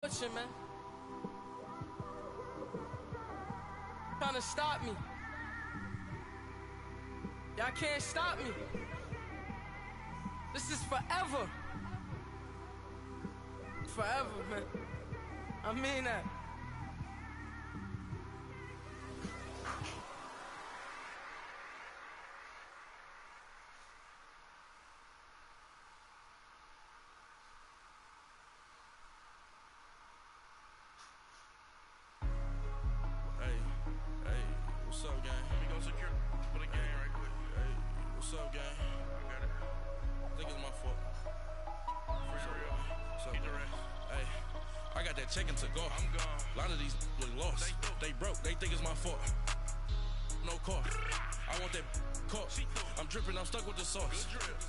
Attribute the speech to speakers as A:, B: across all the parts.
A: pushing, man. Trying to stop me. Y'all can't stop me. This is forever. Forever, man. I mean that.
B: What's up, gang? Let me go secure for the game right quick. Hey, what's up, gang? I got it. I think it's my fault. For real. What's up, hey, I got that check-in to go. I'm gone. A lot of these look lost. They broke. They think it's my fault. No car. I want that caught. I'm dripping. I'm stuck with the sauce. Good drip.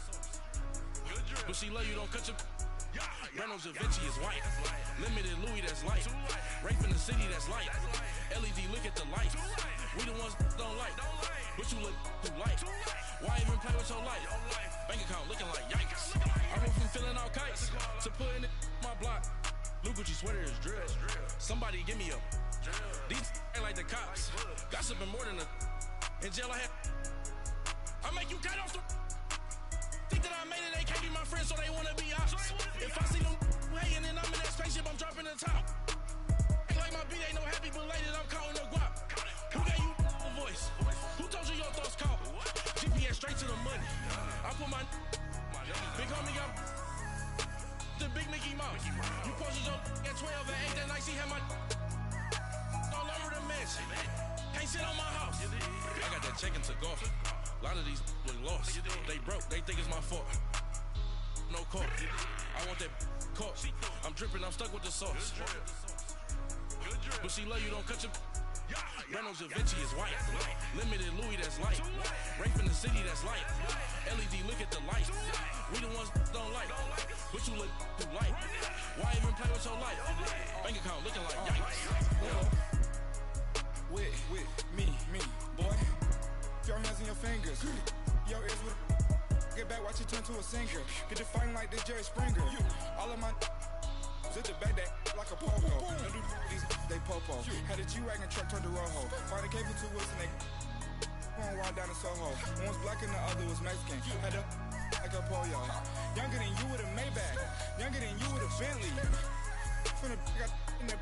B: Good drip. But she love you. Don't cut your. Reynolds Da Vinci is white. Limited Louis, that's light. Rape in the city, that's light. LED, look at the light. We the ones don't like. But you look too light. Why even play with your life? Bank account looking like yikes. I went from filling out kites to putting it in my block. Blue Gucci sweater is drill. Somebody give me a. These ain't like the cops. Gossiping more than a. In jail I had. I make you cut off the. Think that I made it, they can't be my friends, so they wanna be ops. If I see them hating and I'm in that spaceship, I'm dropping the top. Ain't like my beat, ain't no happy belated, I'm counting the guap. Who gave you a voice? Who told you your thoughts count? GPS straight to the money. I put my big homie got the big Mickey Mouse. You posted your at 12 and 8 that night, she had my all over the mansion. Can't sit on my house. I got that check-in to golf. A lot of these look lost. They broke, they think it's my fault. No car. I want that caught. I'm dripping, I'm stuck with the sauce. But she love you, don't cut your. Reynolds Da Vinci is white. Limited Louis, that's light. Rape in the city, that's light. LED, look at the light. We the ones don't like. But you look too light. Why even play with your life? Bank account looking like yikes.
C: With me, boy. Your hands and your fingers. Your ears with get back, watch it turn to a singer. Get to fighting like this Jerry Springer. All of my zip the back that like a pogo. Don't do these they popo. Had a G-Wagon truck turned to Rojo. Find a cable to Wilson, they going wild down in Soho. One was black and the other was Mexican. Had a like a pollo. Younger than you with a Maybach. Younger than you with a Bentley. From the got in the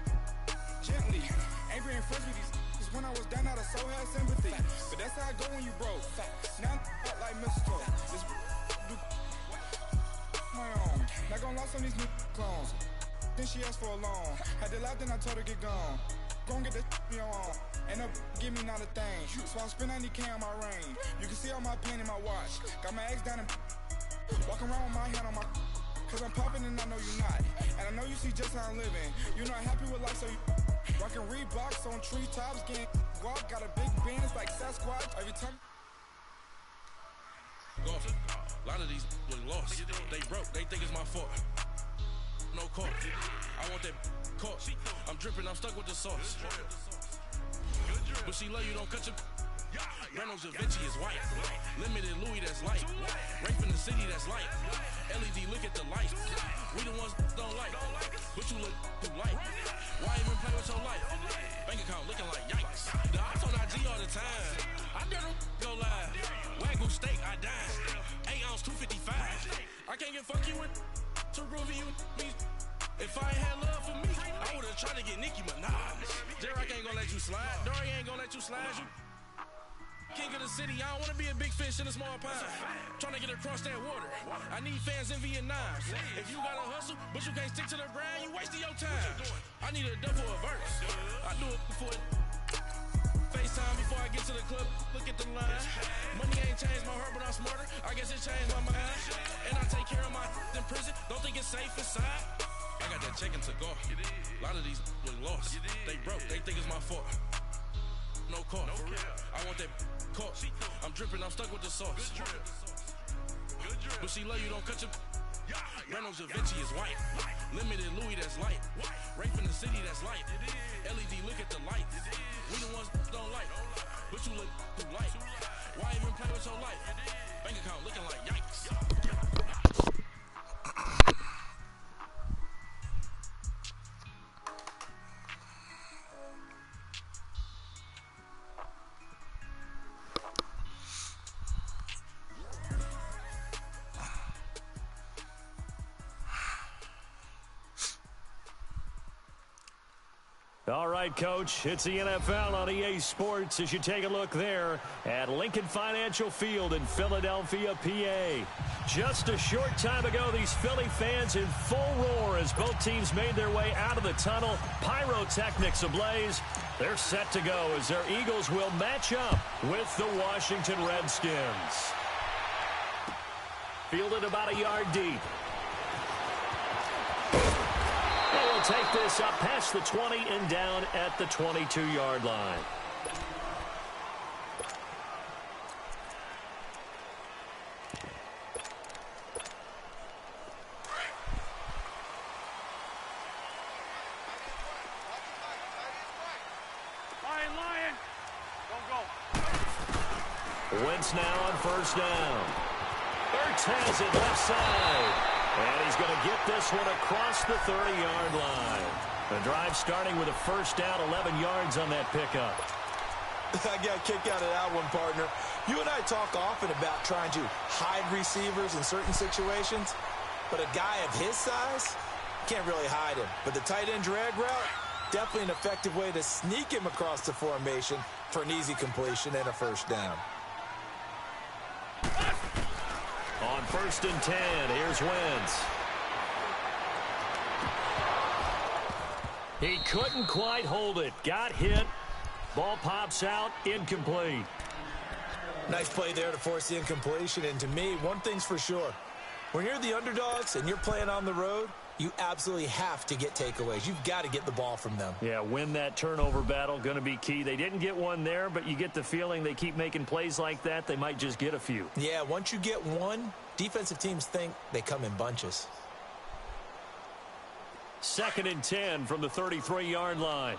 C: gently. Ain't been friends with these. When I was down out of so had sympathy. But that's how I go when you broke. Now I'm like mistletoe. This do my own. Not gonna lost on these new clones. Then she asked for a loan. Had to laugh, then I told her get gone. Gon' get that me on. Ain't no give me not a thing. So I spend 90K on my range. You can see all my pain in my watch. Got my ex down and walking around with my hand on my. Cause I'm popping and I know you not. And I know you see just how I'm living. You're not happy with life, so you rockin' Reeboks on treetops, getting guap. Got a big bands like Sasquatch. Every time.
B: Golf. A lot of these look lost. They broke. They think it's my fault. No car. I want that caught. I'm dripping. I'm stuck with the sauce. But she love you. Don't cut your. Reynolds Da Vinci is white. Limited Louis, that's light. Rape in the city, that's light. LED, look at the light. We the ones don't like. But you look too light. Why even play with your life? Bank account looking like yikes. The ops on IG all the time. I dare them go live. Wagyu steak, I dine. 8 ounce, 255. I can't get funky with to groovy you me. If I ain't had love for me, I would've tried to get Nicki Minaj. J-Rock ain't gonna let you slide. Dory ain't gonna let you slide. You king of the city, I don't wanna be a big fish in a small pond. Trying to get across that water. I need fans in Vietnam. If you gotta hustle, but you can't stick to the grind, you wasting your time. I need a double a verse. I do it before FaceTime before I get to the club. Look at the line. Money ain't changed my heart, but I'm smarter. I guess it changed my mind. And I take care of my in prison. Don't think it's safe inside. I got that check-in to go. A lot of these look lost. They broke. They think it's my fault. No car. I want that caught. I'm dripping, I'm stuck with the sauce. But she love you, don't cut your. Reynolds Da Vinci is white. Limited Louis, that's light. Rape in the city, that's light. LED, look at the light. We the ones don't like. But you look too light. Why even play with your life? Bank account looking like yikes.
D: All right, Coach, it's the NFL on EA Sports as you take a look there at Lincoln Financial Field in Philadelphia, PA. Just a short time ago, these Philly fans in full roar as both teams made their way out of the tunnel. Pyrotechnics ablaze. They're set to go as their Eagles will match up with the Washington Redskins. Fielded about a yard deep. They will take this up past the 20 and down at the 22-yard line.
E: Lion. Don't go.
D: Wentz now on first down. Ertz has it left side. And he's going to get this one across the 30-yard line. The drive starting with a first down, 11 yards on that pickup.
F: I got a kick out of that one, partner. You and I talk often about trying to hide receivers in certain situations, but a guy of his size can't really hide him. But the tight end drag route, definitely an effective way to sneak him across the formation for an easy completion and a first down.
D: On first and 10, here's Wentz. He couldn't quite hold it. Got hit. Ball pops out. Incomplete.
F: Nice play there to force the incompletion. And to me, one thing's for sure. When you're the underdogs and you're playing on the road, you absolutely have to get takeaways. You've got to get the ball from them.
D: Yeah, win that turnover battle, going to be key. They didn't get one there, but you get the feeling they keep making plays like that, they might just get a few.
F: Yeah, once you get one, defensive teams think they come in bunches.
D: Second and 10 from the 33-yard line.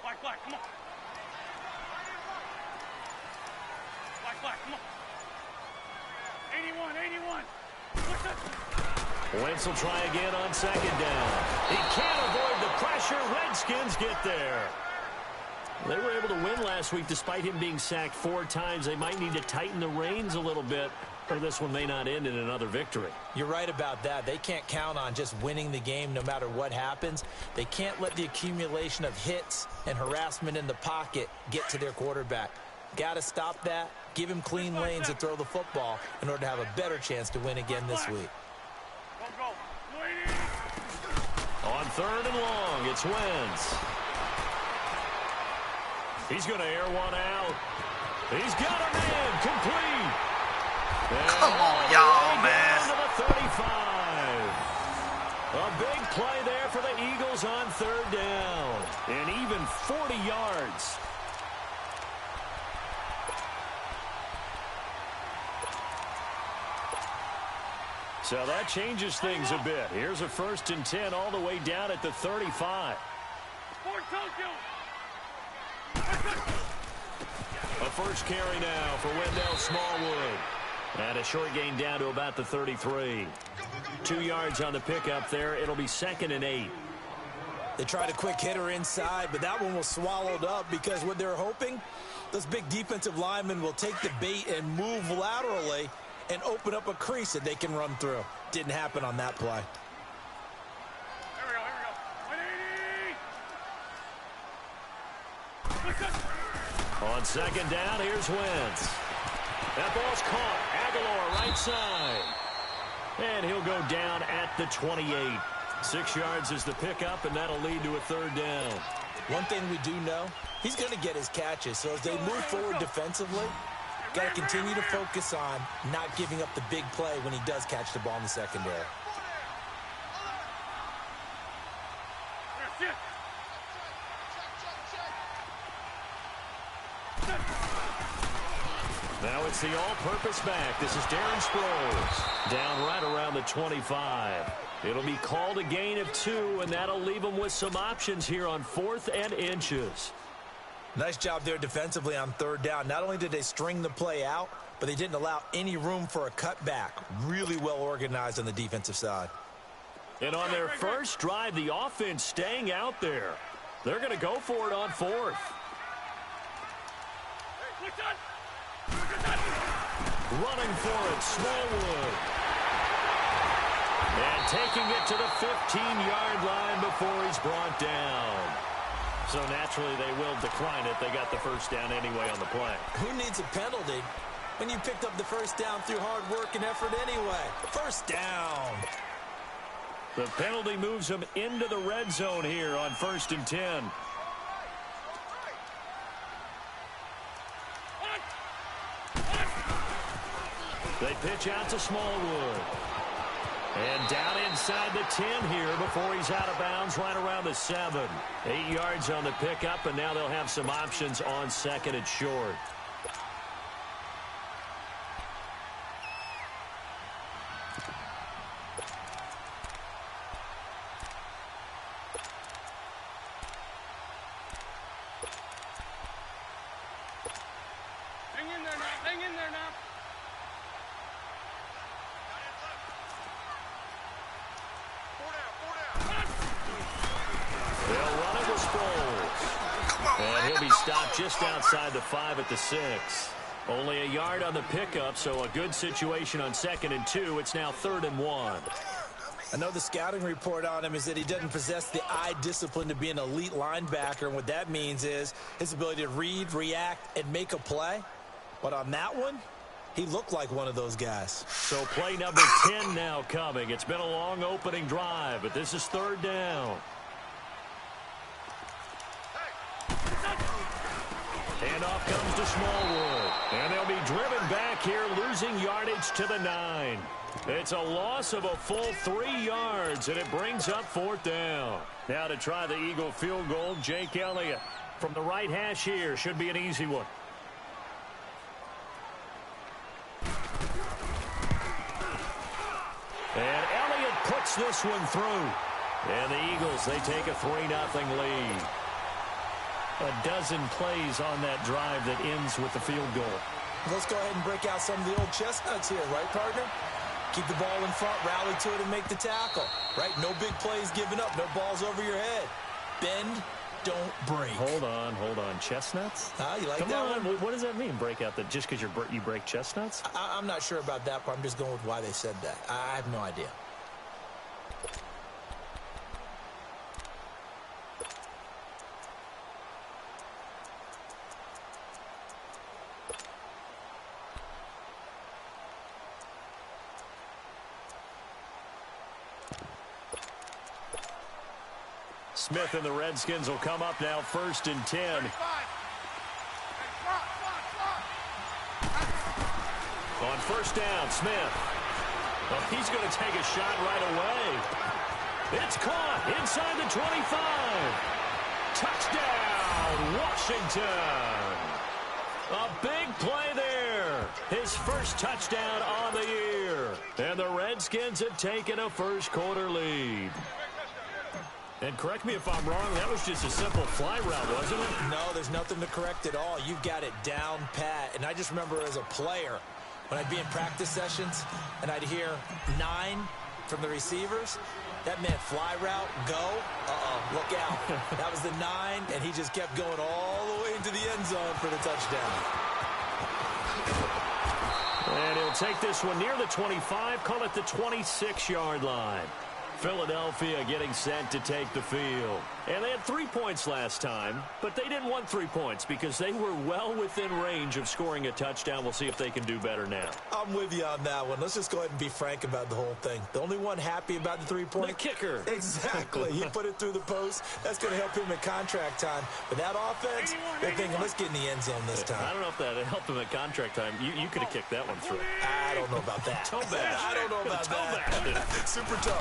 E: Black, come on. Black, come on. 81. What's up?
D: Wentz will try again on second down. He can't avoid the pressure. Redskins get there. They were able to win last week despite him being sacked 4 times. They might need to tighten the reins a little bit, or this one may not end in another victory.
F: You're right about that. They can't count on just winning the game no matter what happens. They can't let the accumulation of hits and harassment in the pocket get to their quarterback. Got to stop that, give him clean lanes to throw the football in order to have a better chance to win again this week.
D: On third and long, it's Wentz. He's going to air one out. He's got a man complete. And
G: come on, y'all, man.
D: To the 35. A big play there for the Eagles on third down. And even 40 yards. So that changes things a bit. Here's a first and 10 all the way down at the 35. A first carry now for Wendell Smallwood. And a short gain down to about the 33. 2 yards on the pickup there. It'll be second and 8.
F: They tried a quick hitter inside, but that one was swallowed up because what they're hoping, those big defensive linemen will take the bait and move laterally and open up a crease that they can run through. Didn't happen on that play.
E: Here we go.
D: On second down, here's Wentz. That ball's caught. Aguilar right side. And he'll go down at the 28. 6 yards is the pickup, and that'll lead to a third down.
F: One thing we do know, he's going to get his catches. So as they move forward defensively, got to continue to focus on not giving up the big play when he does catch the ball in the secondary.
D: Now it's the all-purpose back. This is Darren Sproles. Down right around the 25. It'll be called a gain of 2, and that'll leave him with some options here on 4th and inches.
F: Nice job there defensively on third down. Not only did they string the play out, but they didn't allow any room for a cutback. Really well organized on the defensive side.
D: And on their first drive, the offense staying out there. They're going to go for it on 4th. Running for it, Smallwood. And taking it to the 15-yard line before he's brought down. So naturally they will decline it. They got the first down anyway on the play.
F: Who needs a penalty when you picked up the first down through hard work and effort anyway? First down.
D: The penalty moves them into the red zone here on 1st and 10. They pitch out to Smallwood. And down inside the 10 here before he's out of bounds right around the 7. 8 yards on the pickup, and now they'll have some options on 2nd and short.
E: Hang in there now. Hang in there now.
D: They'll run it with Sproles. And he'll be stopped just outside the 5 at the 6. Only a yard on the pickup, so a good situation on 2nd and 2. It's now 3rd and 1.
F: I know the scouting report on him is that he doesn't possess the eye discipline to be an elite linebacker, and what that means is his ability to read, react, and make a play. But on that one, he looked like one of those guys.
D: So play number 10 now coming. It's been a long opening drive, but this is 3rd down. Handoff comes to Smallwood. And they'll be driven back here, losing yardage to the 9. It's a loss of a full 3 yards, and it brings up 4th down. Now to try the Eagle field goal, Jake Elliott from the right hash here. Should be an easy one. And Elliott puts this one through. And the Eagles, they take a 3-0 lead. A dozen plays on that drive that ends with the field goal.
F: Let's go ahead and break out some of the old chestnuts here, right, partner? Keep the ball in front, rally to it, and make the tackle, right? No big plays given up, no balls over your head. Bend, don't break.
D: Hold on. Chestnuts?
F: You like
D: Come
F: that
D: on.
F: one?
D: What does that mean, break out? Just because you break chestnuts?
F: I'm not sure about that part. I'm just going with why they said that. I have no idea.
D: Smith and the Redskins will come up now 1st and 10. On 1st down, Smith. Well, he's going to take a shot right away. It's caught inside the 25. Touchdown, Washington. A big play there. His first touchdown on the year. And the Redskins have taken a first-quarter lead. And correct me if I'm wrong, that was just a simple fly route, wasn't it?
F: No, there's nothing to correct at all. You've got it down pat. And I just remember as a player, when I'd be in practice sessions and I'd hear 9 from the receivers, that meant fly route, go, look out. That was the 9, and he just kept going all the way into the end zone for the touchdown.
D: And he'll take this one near the 25, call it the 26-yard line. Philadelphia getting set to take the field. And they had 3 points last time, but they didn't want 3 points because they were well within range of scoring a touchdown. We'll see if they can do better now.
F: I'm with you on that one. Let's just go ahead and be frank about the whole thing. The only one happy about the 3-point?
D: The kicker.
F: Exactly. He put it through the post. That's going to help him at contract time. But that offense, they're thinking, let's get in the end zone this time.
D: I don't know if that helped him at contract time. You could have kicked that one through.
F: I don't know about that.
D: Toe bash.
F: I don't know about that. Super toe.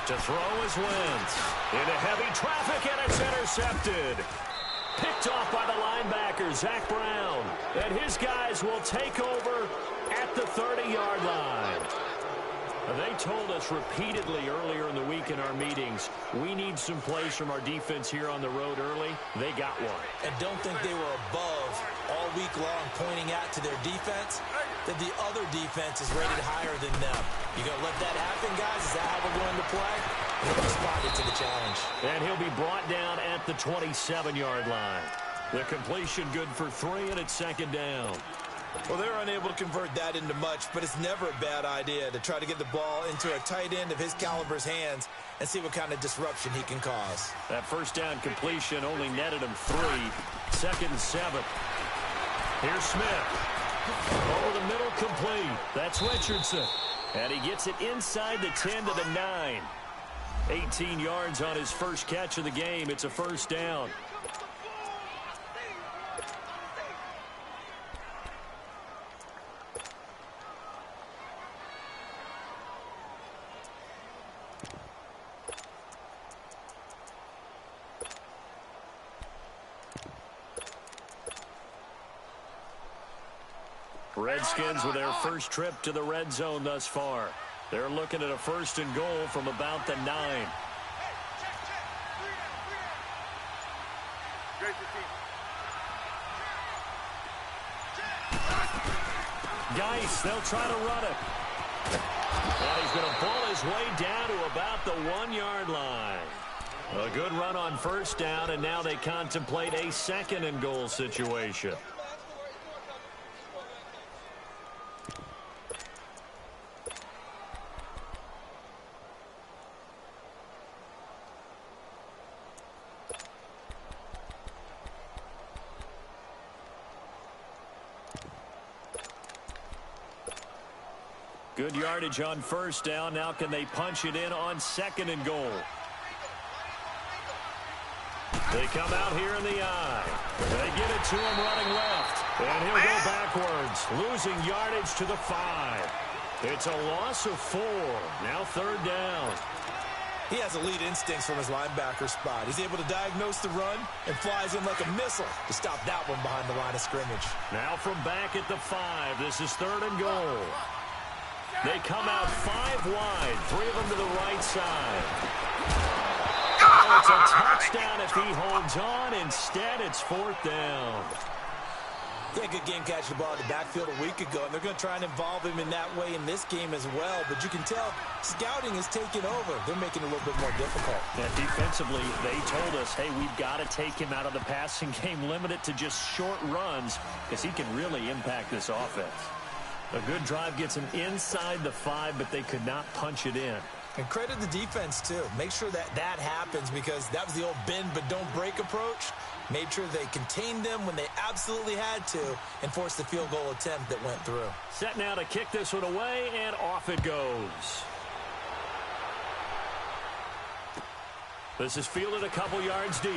D: To throw is Wentz. Into heavy traffic, and it's intercepted. Picked off by the linebacker, Zach Brown. And his guys will take over at the 30-yard line. They told us repeatedly earlier in the week in our meetings, we need some plays from our defense here on the road early. They got one.
F: And don't think they were above all week long pointing out to their defense that the other defense is rated higher than them. You going to let that happen, guys? Is that how we're going to play? They responded to the challenge.
D: And he'll be brought down at the 27-yard line. The completion good for 3, and it's 2nd down.
F: Well, they're unable to convert that into much, but it's never a bad idea to try to get the ball into a tight end of his caliber's hands and see what kind of disruption he can cause.
D: That first down completion only netted him 3. 2nd and 7. Here's Smith. Over the middle, complete. That's Richardson. And he gets it inside the 10 to the 9. 18 yards on his first catch of the game. It's a first down. Redskins with their first trip to the red zone thus far. They're looking at a 1st and goal from about the 9. Geis, they'll try to run it. And he's going to pull his way down to about the 1-yard line. A good run on first down, and now they contemplate a 2nd and goal situation. Good yardage on first down. Now can they punch it in on 2nd and goal? They come out here in the eye. They get it to him running left. And he'll go backwards, losing yardage to the 5. It's a loss of 4. Now 3rd down.
F: He has elite instincts from his linebacker spot. He's able to diagnose the run and flies in like a missile to stop that one behind the line of scrimmage.
D: Now from back at the 5. This is 3rd and goal. They come out 5 wide, 3 of them to the right side. Oh, it's a touchdown if he holds on. Instead, it's 4th down.
F: Yeah, good game catching the ball in the backfield a week ago, and they're going to try and involve him in that way in this game as well. But you can tell scouting is taking over. They're making it a little bit more difficult.
D: Yeah, defensively, they told us, hey, we've got to take him out of the passing game, limit it to just short runs, because he can really impact this offense. A good drive gets him inside the 5, but they could not punch it in.
F: And credit the defense, too. Make sure that happens, because that was the old bend but don't break approach. Made sure they contained them when they absolutely had to and forced the field goal attempt that went through.
D: Set now to kick this one away, and off it goes. This is fielded a couple yards deep.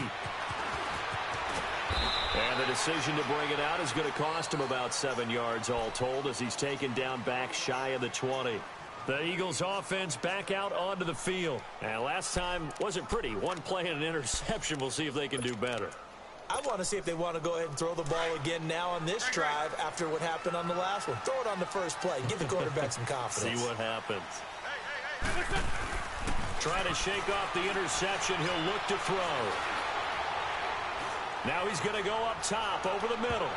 D: And the decision to bring it out is going to cost him about 7 yards all told, as he's taken down back shy of the 20. The Eagles offense back out onto the field. And last time wasn't pretty. One play and an interception. We'll see if they can do better.
F: I want to see if they want to go ahead and throw the ball again now on this drive after what happened on the last one. Throw it on the first play. Give the quarterback some confidence.
D: See what happens. Trying to shake off the interception. He'll look to throw. Now he's going to go up top over the middle.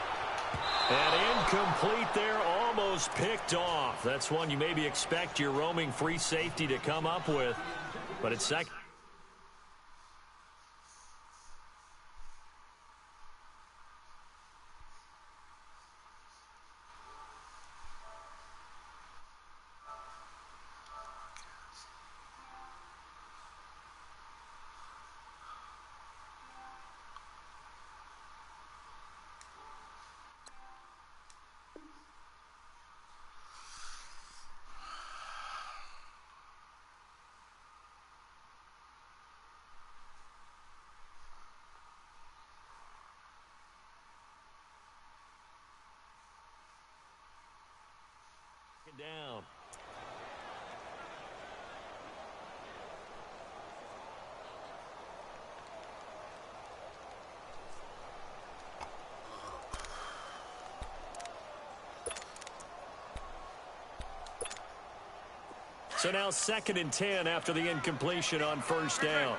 D: And incomplete there, almost picked off. That's one you maybe expect your roaming free safety to come up with. But it's second. Down. So now 2nd and 10 after the incompletion on first down.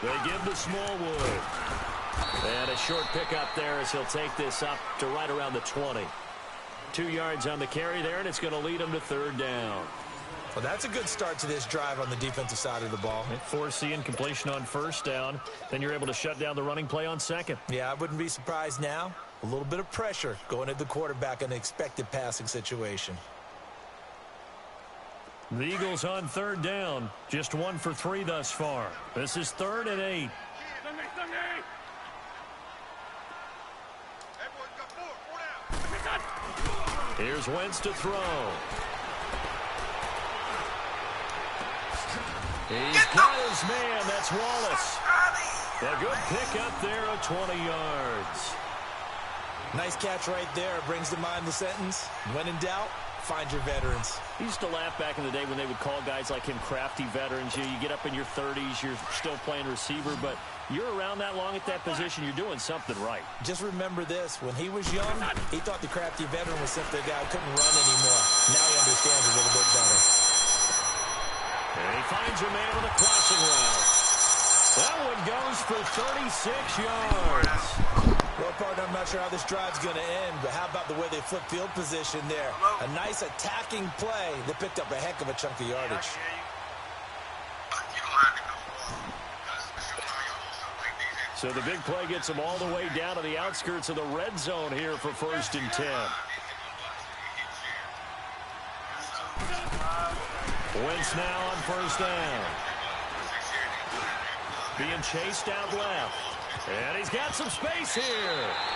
D: They give the Smallwood. And a short pickup there as he'll take this up to right around the 20. 2 yards on the carry there, and it's going to lead him to 3rd down.
F: Well, that's a good start to this drive on the defensive side of the ball.
D: Force the incompletion on first down. Then you're able to shut down the running play on second.
F: Yeah, I wouldn't be surprised now. A little bit of pressure going at the quarterback in an expected passing situation.
D: The Eagles on third down. Just 1 for 3 thus far. This is 3rd and 8. Here's Wentz to throw. He's got his man. That's Wallace. A good pick up there of 20 yards.
F: Nice catch right there. Brings to mind the sentence, when in doubt, find your veterans.
D: He used to laugh back in the day when they would call guys like him crafty veterans. You get up in your 30s, you're still playing receiver, but you're around that long at that position, you're doing something right.
F: Just remember this. When he was young, he thought the crafty veteran was simply a guy who couldn't run anymore. Now he understands a little bit better.
D: And he finds a man with a crossing route. That one goes for 36 yards.
F: Well, partner, I'm not sure how this drive's going to end, but how about the way they flip field position there? A nice attacking play that picked up a heck of a chunk of yardage.
D: So the big play gets them all the way down to the outskirts of the red zone here for 1st and 10. Wentz now on first down. Being chased out left. And he's got some space here.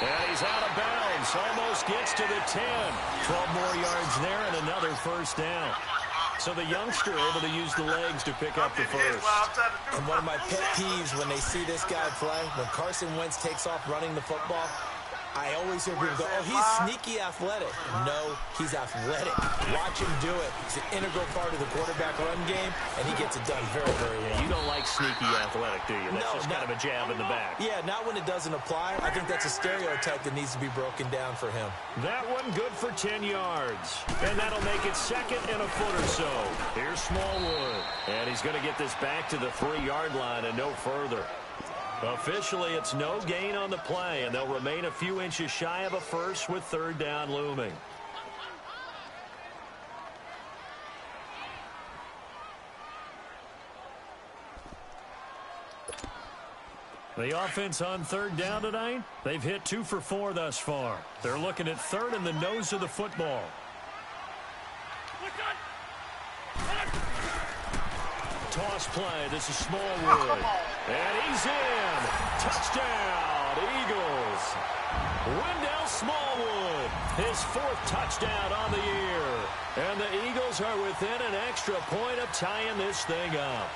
D: And he's out of bounds. Almost gets to the 10. 12 more yards there and another first down. So the youngster able to use the legs to pick up the first.
F: And one of my pet peeves when they see this guy play, when Carson Wentz takes off running the football, I always hear people go, oh, he's sneaky athletic. No, he's athletic. Watch him do it. He's an integral part of the quarterback run game, and he gets it done very, very well.
D: Yeah, you don't like sneaky athletic, do you? That's just kind of a jab in the back.
F: Yeah, not when it doesn't apply. I think that's a stereotype that needs to be broken down for him.
D: That one good for 10 yards. And that'll make it 2nd and a foot or so. Here's Smallwood. And he's going to get this back to the 3-yard line and no further. Officially, it's no gain on the play, and they'll remain a few inches shy of a first with 3rd down looming. The offense on 3rd down tonight, they've hit 2 for 4 thus far. They're looking at 3rd in the nose of the football. Toss play. This is Smallwood. And he's in. Touchdown, Eagles. Wendell Smallwood, his 4th touchdown on the year. And the Eagles are within an extra point of tying this thing up.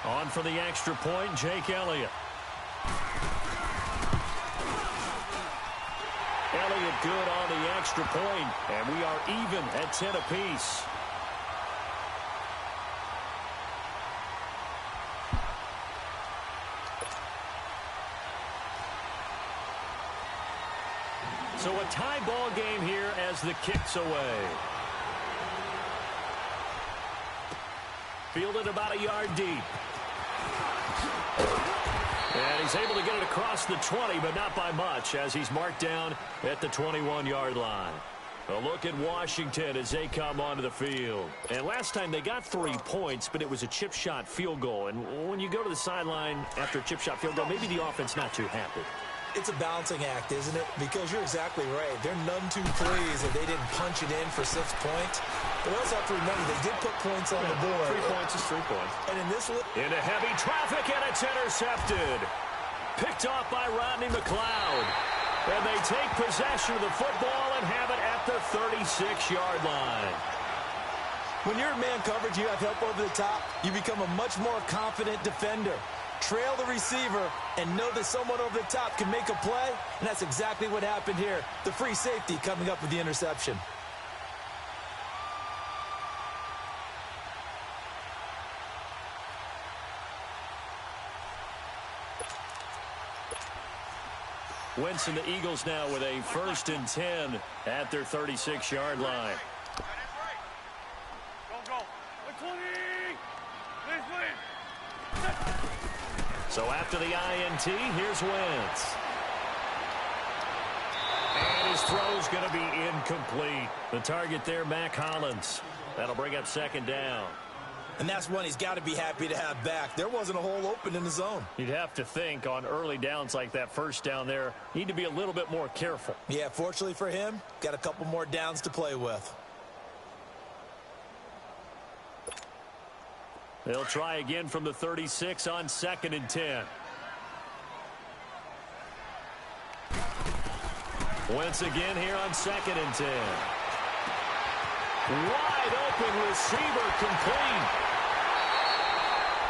D: On for the extra point, Jake Elliott. Elliott good on the extra point, and we are even at 10 apiece. So a tie ball game here as the kick's away. Fielded about a yard deep. And he's able to get it across the 20, but not by much, as he's marked down at the 21-yard line. A look at Washington as they come onto the field. And last time they got 3 points, but it was a chip shot field goal. And when you go to the sideline after a chip shot field goal, maybe the offense not too happy.
F: It's a balancing act, isn't it? Because you're exactly right. They're none too pleased that they didn't punch it in for 6 points. But we also have to remember they did put points on the board.
D: 3 points is 3 points.
F: And in this one,
D: into heavy traffic, and it's intercepted. Picked off by Rodney McLeod. And they take possession of the football and have it at the 36-yard line.
F: When you're in man coverage, you have help over the top, you become a much more confident defender. Trail the receiver and know that someone over the top can make a play, and that's exactly what happened here. The free safety coming up with the interception.
D: Wentz and the Eagles now with a 1st and 10 at their 36-yard line.
E: Go. 20.
D: So after the INT, here's Wentz. And His throw's going to be incomplete. The target there, Mac Hollins. That'll bring up second down.
F: And that's one he's got to be happy to have back. There wasn't a hole open in the zone.
D: You'd have to think on early downs like that first down there, need to be a little bit more careful.
F: Yeah, fortunately for him, got a couple more downs to play with.
D: They'll try again from the 36 on 2nd and 10. Wentz again here on 2nd and 10. Wide open receiver complete.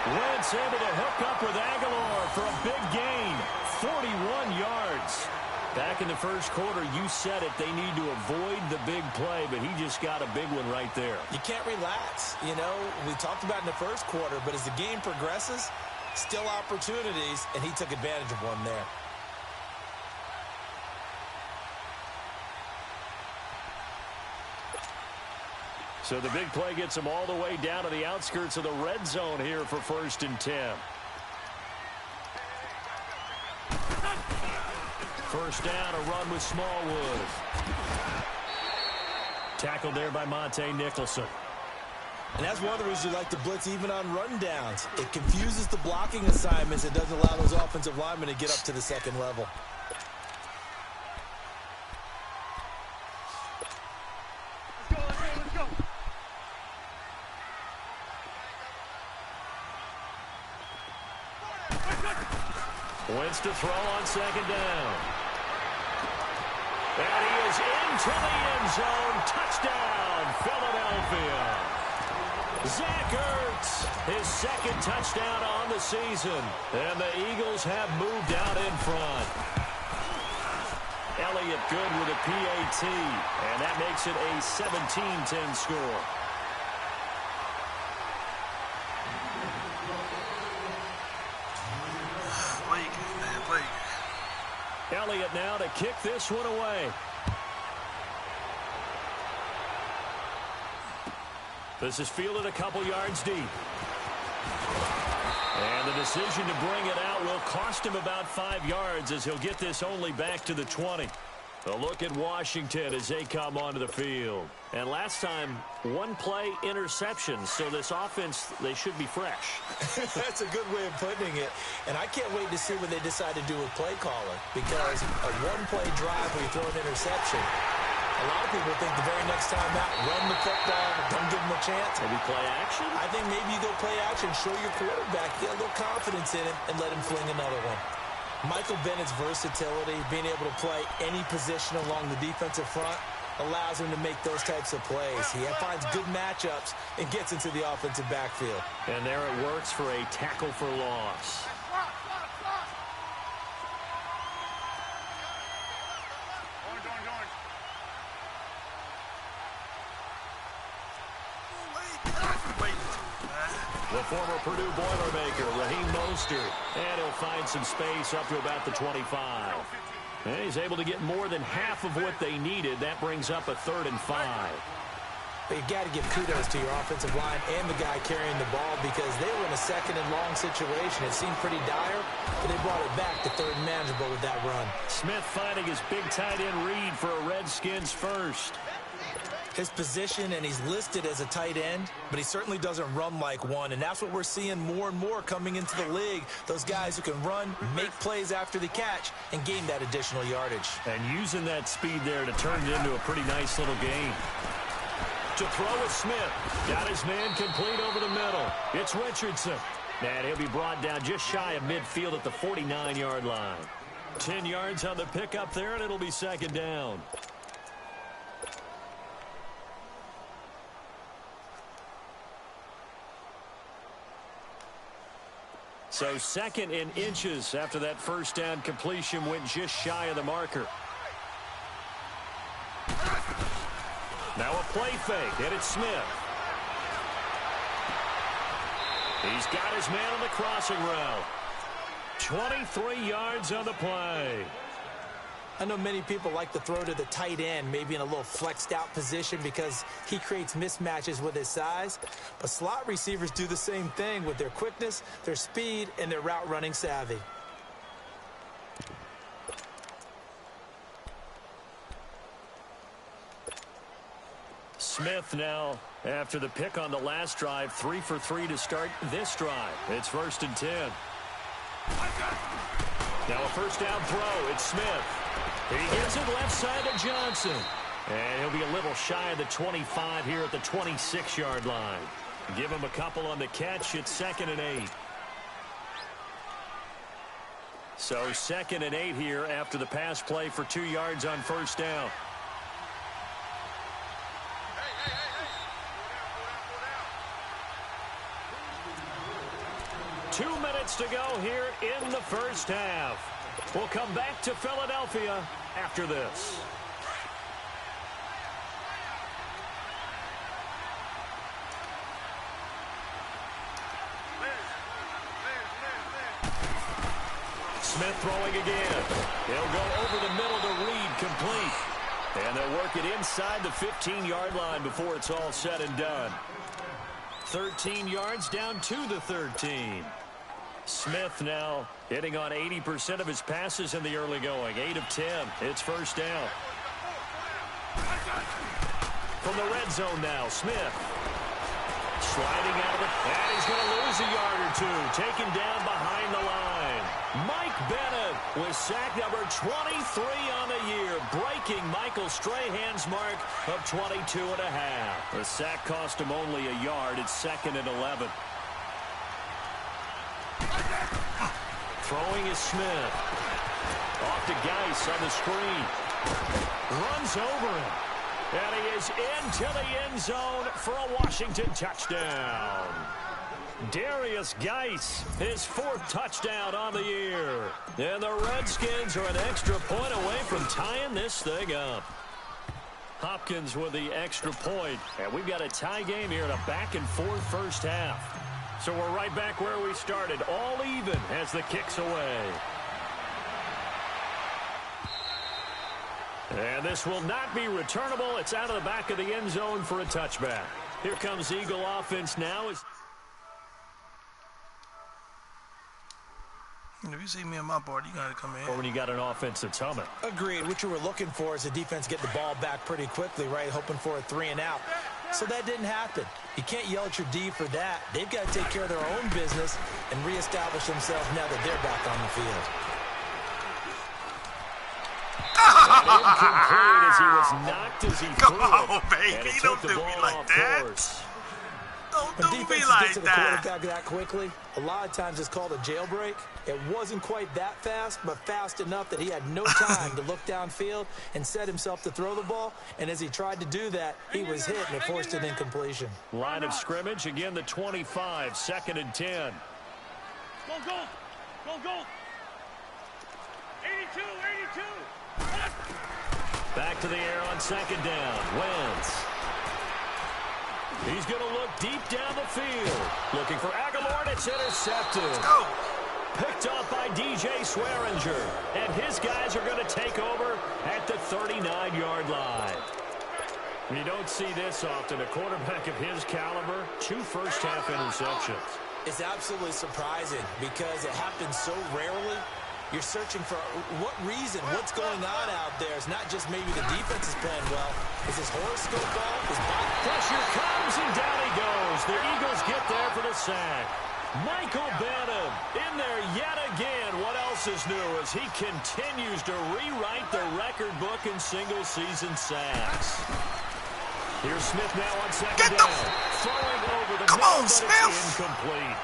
D: Wentz able to hook up with Aguilar for a big gain. 41 yards. Back in the first quarter, you said it, they need to avoid the big play, but he just got a big one right there.
F: You can't relax. You know, we talked about in the first quarter, but as the game progresses, still opportunities, and he took advantage of one there.
D: So the big play gets him all the way down to the outskirts of the red zone here for 1st and 10. First down, a run with Smallwood. Tackled there by Monte Nicholson.
F: And that's one of the reasons you like to blitz even on rundowns. It confuses the blocking assignments. It doesn't allow those offensive linemen to get up to the second level.
E: Let's go.
D: Wentz to throw on 2nd down. And he is into the end zone. Touchdown, Philadelphia. Zach Ertz, his 2nd touchdown on the season. And the Eagles have moved out in front. Elliott good with a PAT. And that makes it a 17-10 score. Elliott now to kick this one away. This is fielded a couple yards deep. And the decision to bring it out will cost him about 5 yards as he'll get this only back to the 20. A look at Washington as they come onto the field. And last time, one play interception. So this offense, they should be fresh.
F: That's a good way of putting it. And I can't wait to see what they decide to do with play calling. Because a one-play drive where you throw an interception, a lot of people think the very next time out, run the football, don't give them a chance.
D: Maybe play action?
F: I think maybe you go play action, show your quarterback, get a little confidence in him, and let him fling another one. Michael Bennett's versatility, being able to play any position along the defensive front, allows him to make those types of plays. He finds good matchups and gets into the offensive backfield.
D: And there it works for a tackle for loss. The former Purdue Boilermaker, Raheem Mostert. And he'll find some space up to about the 25. And he's able to get more than half of what they needed. That brings up a 3rd and 5.
F: But you got to give kudos to your offensive line and the guy carrying the ball because they were in a 2nd and long situation. It seemed pretty dire, but they brought it back to 3rd and manageable with that run.
D: Smith finding his big tight end read for a Redskins first.
F: His position, and he's listed as a tight end, but he certainly doesn't run like one, and that's what we're seeing more and more coming into the league. Those guys who can run, make plays after the catch, and gain that additional yardage.
D: And using that speed there to turn it into a pretty nice little game. To throw with Smith. Got his man complete over the middle. It's Richardson. And he'll be brought down just shy of midfield at the 49-yard line. 10 yards on the pickup there, and it'll be 2nd down. So 2nd in inches after that first down completion went just shy of the marker. Now a play fake, and it's Smith. He's got his man on the crossing route. 23 yards on the play.
F: I know many people like to throw to the tight end, maybe in a little flexed out position because he creates mismatches with his size. But slot receivers do the same thing with their quickness, their speed, and their route running savvy.
D: Smith now, after the pick on the last drive, 3 for 3 to start this drive. It's 1st and 10. Now a first down throw. It's Smith. He gets it left side to Johnson. And he'll be a little shy of the 25 here at the 26-yard line. Give him a couple on the catch. It's 2nd and 8. So 2nd and 8 here after the pass play for 2 yards on first down. 2 minutes to go here in the first half. We'll come back to Philadelphia after this. Smith throwing again. He'll go over the middle to Reed, complete. And they'll work it inside the 15-yard line before it's all said and done. 13 yards down to the 13. Smith now hitting on 80% of his passes in the early going. 8 of 10. It's first down. From the red zone now, Smith. Sliding out of it, and he's going to lose a yard or two. Taken down behind the line. Mike Bennett with sack number 23 on the year, breaking Michael Strahan's mark of 22 and a half. The sack cost him only a yard. It's 2nd and 11. Throwing is Smith. Off to Geis on the screen. Runs over him. And he is into the end zone for a Washington touchdown. Darius Geis, his 4th touchdown on the year. And the Redskins are an extra point away from tying this thing up. Hopkins with the extra point. And we've got a tie game here in a back-and-forth first half. So we're right back where we started, all even as the kick's away. And this will not be returnable. It's out of the back of the end zone for a touchback. Here comes Eagle offense now.
H: If you see me on my board, you got to come in.
D: Or when you got an offense that's humming.
F: Agreed. What you were looking for is the defense get the ball back pretty quickly, right? Hoping for a 3 and out. So that didn't happen. You can't yell at your D for that. They've got to take care of their own business and reestablish themselves now that they're back on the field.
D: Incomplete as he was knocked as he threw it.
H: Come on, baby.
D: And it
H: Don't
D: took the
H: do me
D: ball
H: like
D: off
H: that.
D: course.
H: Don't
F: When
H: do me
F: defenses
H: like
F: get to the
H: that.
F: quarterback that quickly, a lot of times it's called a jailbreak. It wasn't quite that fast, but fast enough that he had no time to look downfield and set himself to throw the ball. And as he tried to do that, he was hit and it forced an incompletion.
D: Line of scrimmage, again the 25, 2nd and 10.
E: Go, go. Go, go. 82, 82.
D: Back to the air on 2nd down. Wentz. He's going to look deep down the field. Looking for Aguilar, and it's intercepted.
H: Go.
D: Picked off by DJ Swearinger. And his guys are going to take over at the 39-yard line. You don't see this often. A quarterback of his caliber, 2 first-half interceptions.
F: It's absolutely surprising because it happens so rarely. You're searching for what reason, what's going on out there. It's not just maybe the defense is playing well. Is his horoscope off? His body
D: pressure comes, and down he goes. The Eagles get there for the sack. Michael Bennett in there yet again. What else is new as he continues to rewrite the record book in single-season sacks. Here's Smith now on 2nd down. Throwing over the
H: Come
D: middle,
H: on,
D: but
H: Smith.
D: it's incomplete.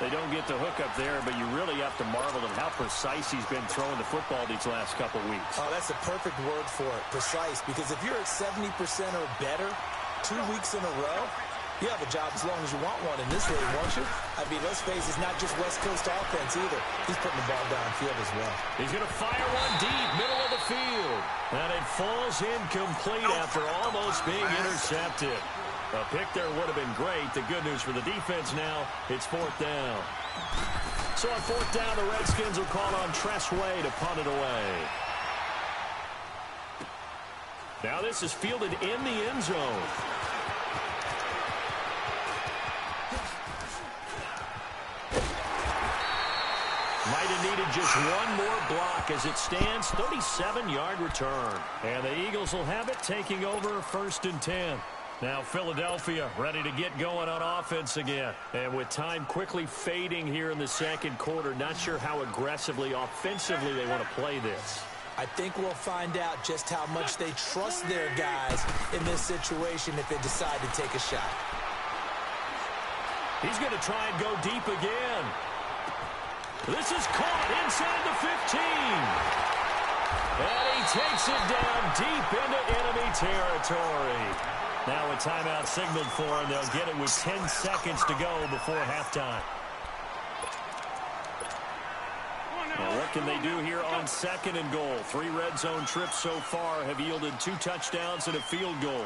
D: They don't get the hook up there, but you really have to marvel at how precise he's been throwing the football these last couple weeks.
F: Oh, that's a perfect word for it, precise, because if you're at 70% or better 2 weeks in a row, you have a job as long as you want one in this league, won't you? I mean, let's face it, it's not just West Coast offense either. He's putting the ball downfield as well.
D: He's going to fire one deep, middle of the field. And it falls incomplete after almost being intercepted. A pick there would have been great. The good news for the defense now, it's 4th down. So on 4th down, the Redskins will call on Tress Way to punt it away. Now this is fielded in the end zone. Might have needed just one more block as it stands. 37-yard return. And the Eagles will have it, taking over 1st and 10. Now Philadelphia ready to get going on offense again. And with time quickly fading here in the second quarter, not sure how aggressively, offensively they want to play this.
F: I think we'll find out just how much they trust their guys in this situation if they decide to take a shot.
D: He's going to try and go deep again. This is caught inside the 15. And he takes it down deep into enemy territory. Now a timeout signaled for him. They'll get it with 10 seconds to go before halftime. Now what can they do here on second and goal? 3 red zone trips so far have yielded 2 touchdowns and a field goal.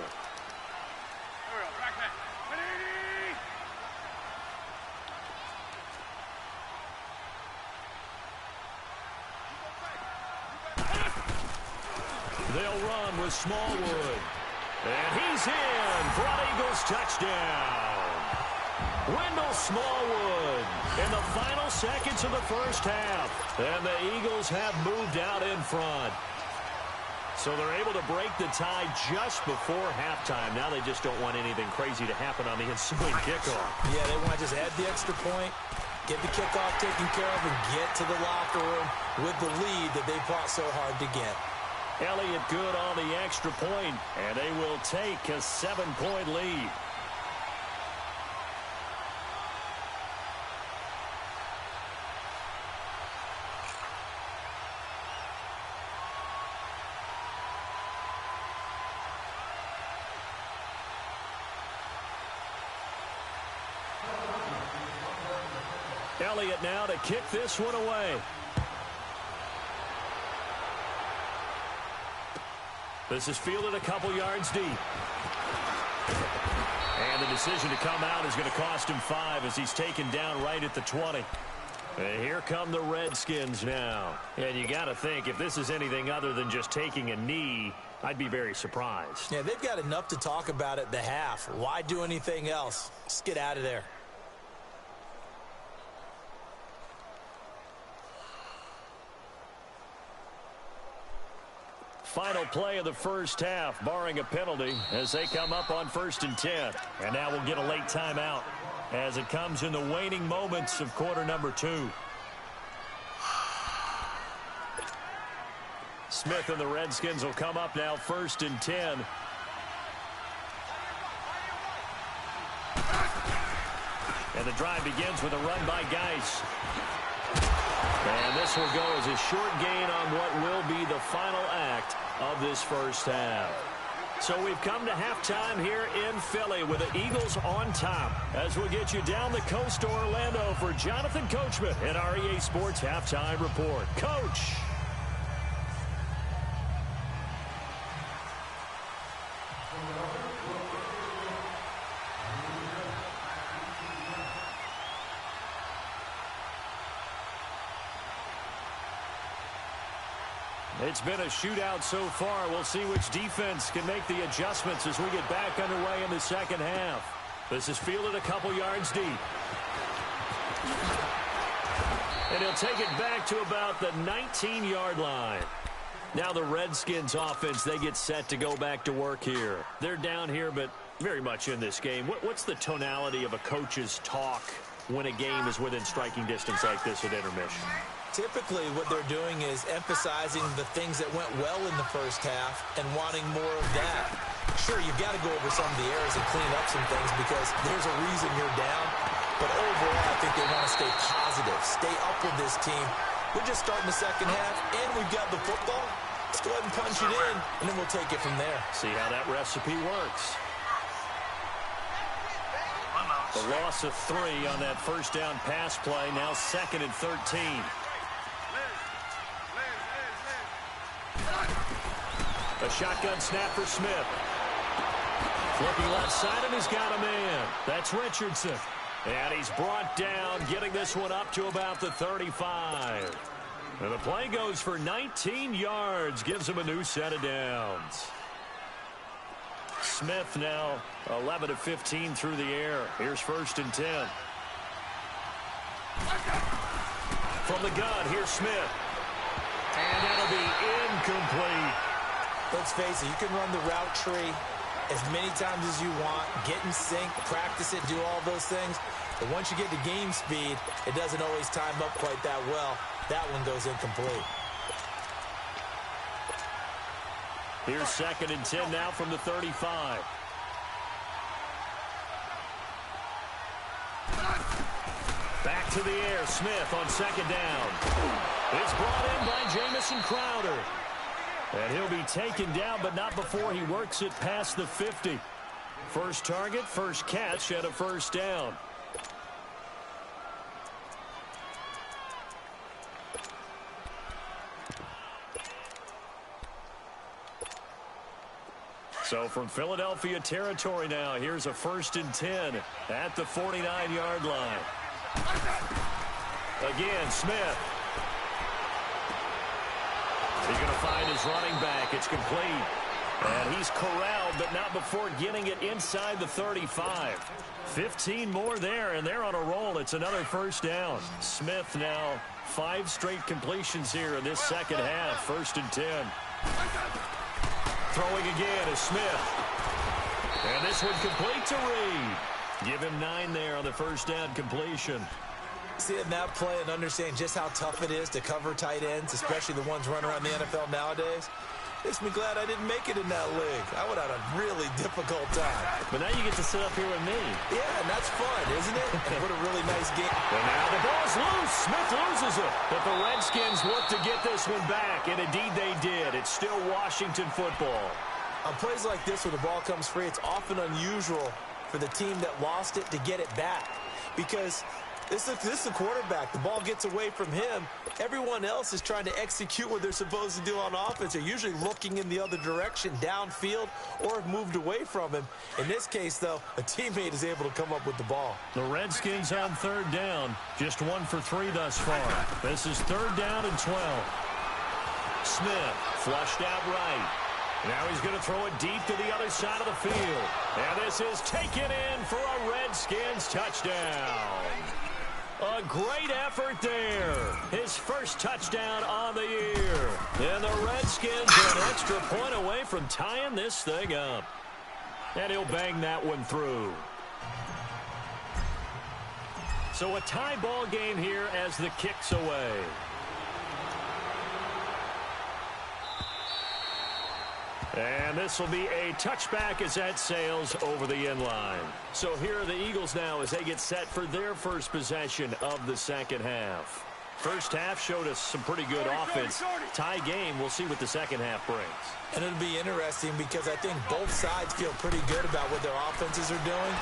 D: They'll run with Smallwood. And he's in for an Eagles touchdown. Wendell Smallwood in the final seconds of the first half. And the Eagles have moved out in front. So they're able to break the tie just before halftime. Now they just don't want anything crazy to happen on the ensuing kickoff.
F: Yeah, they want to just add the extra point, get the kickoff taken care of, and get to the locker room with the lead that they fought so hard to get.
D: Elliott good on the extra point, and they will take a 7-point lead. Elliott now to kick this one away. This is fielded a couple yards deep. And the decision to come out is going to cost him 5 as he's taken down right at the 20. And here come the Redskins now. And you got to think, if this is anything other than just taking a knee, I'd be very surprised.
F: Yeah, they've got enough to talk about at the half. Why do anything else? Just get out of there.
D: Final play of the first half, barring a penalty, as they come up on 1st and 10. And now we'll get a late timeout as it comes in the waning moments of quarter number 2. Smith and the Redskins will come up now 1st and 10. And the drive begins with a run by Geis. And this will go as a short gain on what will be the final act of this first half. So we've come to halftime here in Philly with the Eagles on top. As we'll get you down the coast to Orlando for Jonathan Coachman in our EA Sports Halftime Report. Coach. It's been a shootout so far. We'll see which defense can make the adjustments as we get back underway in the second half. This is fielded a couple yards deep. And he'll take it back to about the 19-yard line. Now the Redskins offense, they get set to go back to work here. They're down here, but very much in this game. What's the tonality of a coach's talk when a game is within striking distance like this at intermission?
F: Typically, what they're doing is emphasizing the things that went well in the first half and wanting more of that. Sure, you've got to go over some of the errors and clean up some things because there's a reason you're down. But overall, I think they want to stay positive, stay up with this team. We're just starting the second half, and we've got the football. Let's go ahead and punch it in, and then we'll take it from there.
D: See how that recipe works. The loss of 3 on that first down pass play. Now 2nd and 13. A shotgun snap for Smith. Flipping left side, and he's got a man. That's Richardson. And he's brought down, getting this one up to about the 35. And the play goes for 19 yards, gives him a new set of downs. Smith now 11 of 15 through the air. Here's 1st and 10. From the gun, here's Smith. And that'll be incomplete.
F: Let's face it, you can run the route tree as many times as you want, get in sync, practice it, do all those things. But once you get to game speed, it doesn't always time up quite that well. That one goes incomplete.
D: Here's 2nd and 10 now from the 35. Back to the air. Smith on 2nd down. It's brought in by Jamison Crowder. And he'll be taken down, but not before he works it past the 50. First target, first catch, and a first down. So from Philadelphia territory now, here's a 1st and 10 at the 49-yard line. Again, Smith. He's going to find his running back. It's complete. And he's corralled, but not before getting it inside the 35. 15 more there, and they're on a roll. It's another first down. Smith now 5 straight completions here in this second half. 1st and 10. Throwing again is Smith. And this one complete to Reed. Give him 9 there on the first down completion.
F: Seeing that play and understand just how tough it is to cover tight ends, especially the ones running around the NFL nowadays, makes me glad I didn't make it in that league. I would have had a really difficult time.
D: But now you get to sit up here with me.
F: Yeah, and that's fun, isn't it? And what a really nice game.
D: And now the ball's loose. Smith loses it. But the Redskins look to get this one back, and indeed they did. It's still Washington football.
F: On plays like this where the ball comes free, it's often unusual for the team that lost it to get it back. Because this is the quarterback. The ball gets away from him. Everyone else is trying to execute what they're supposed to do on offense. They're usually looking in the other direction, downfield, or have moved away from him. In this case, though, a teammate is able to come up with the ball.
D: The Redskins on 3rd down. Just 1 for 3 thus far. This is 3rd down and 12. Smith flushed out right. Now he's going to throw it deep to the other side of the field. And this is taken in for a Redskins touchdown. A great effort there. His first touchdown on the year. And the Redskins are an extra point away from tying this thing up. And he'll bang that one through. So a tie ball game here as the kick's away. And this will be a touchback as that sails over the end line. So here are the Eagles now as they get set for their first possession of the second half. First half showed us some pretty good offense. Tie game, we'll see what the second half brings.
F: And it'll be interesting because I think both sides feel pretty good about what their offenses are doing.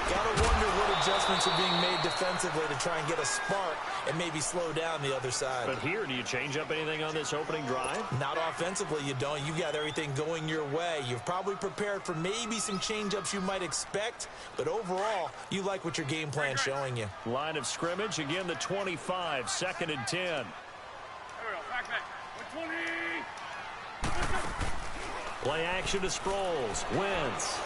F: Gotta wonder what adjustments are being made defensively to try and get a spark and maybe slow down the other side.
D: But here, do you change up anything on this opening drive?
F: Not offensively, you don't. You got everything going your way. You've probably prepared for maybe some change-ups you might expect, but overall, you like what your game plan's showing you.
D: Line of scrimmage, again, the 25, 2nd and 10.
E: There we go, back. 120.
D: Play action to Sproles. Wentz.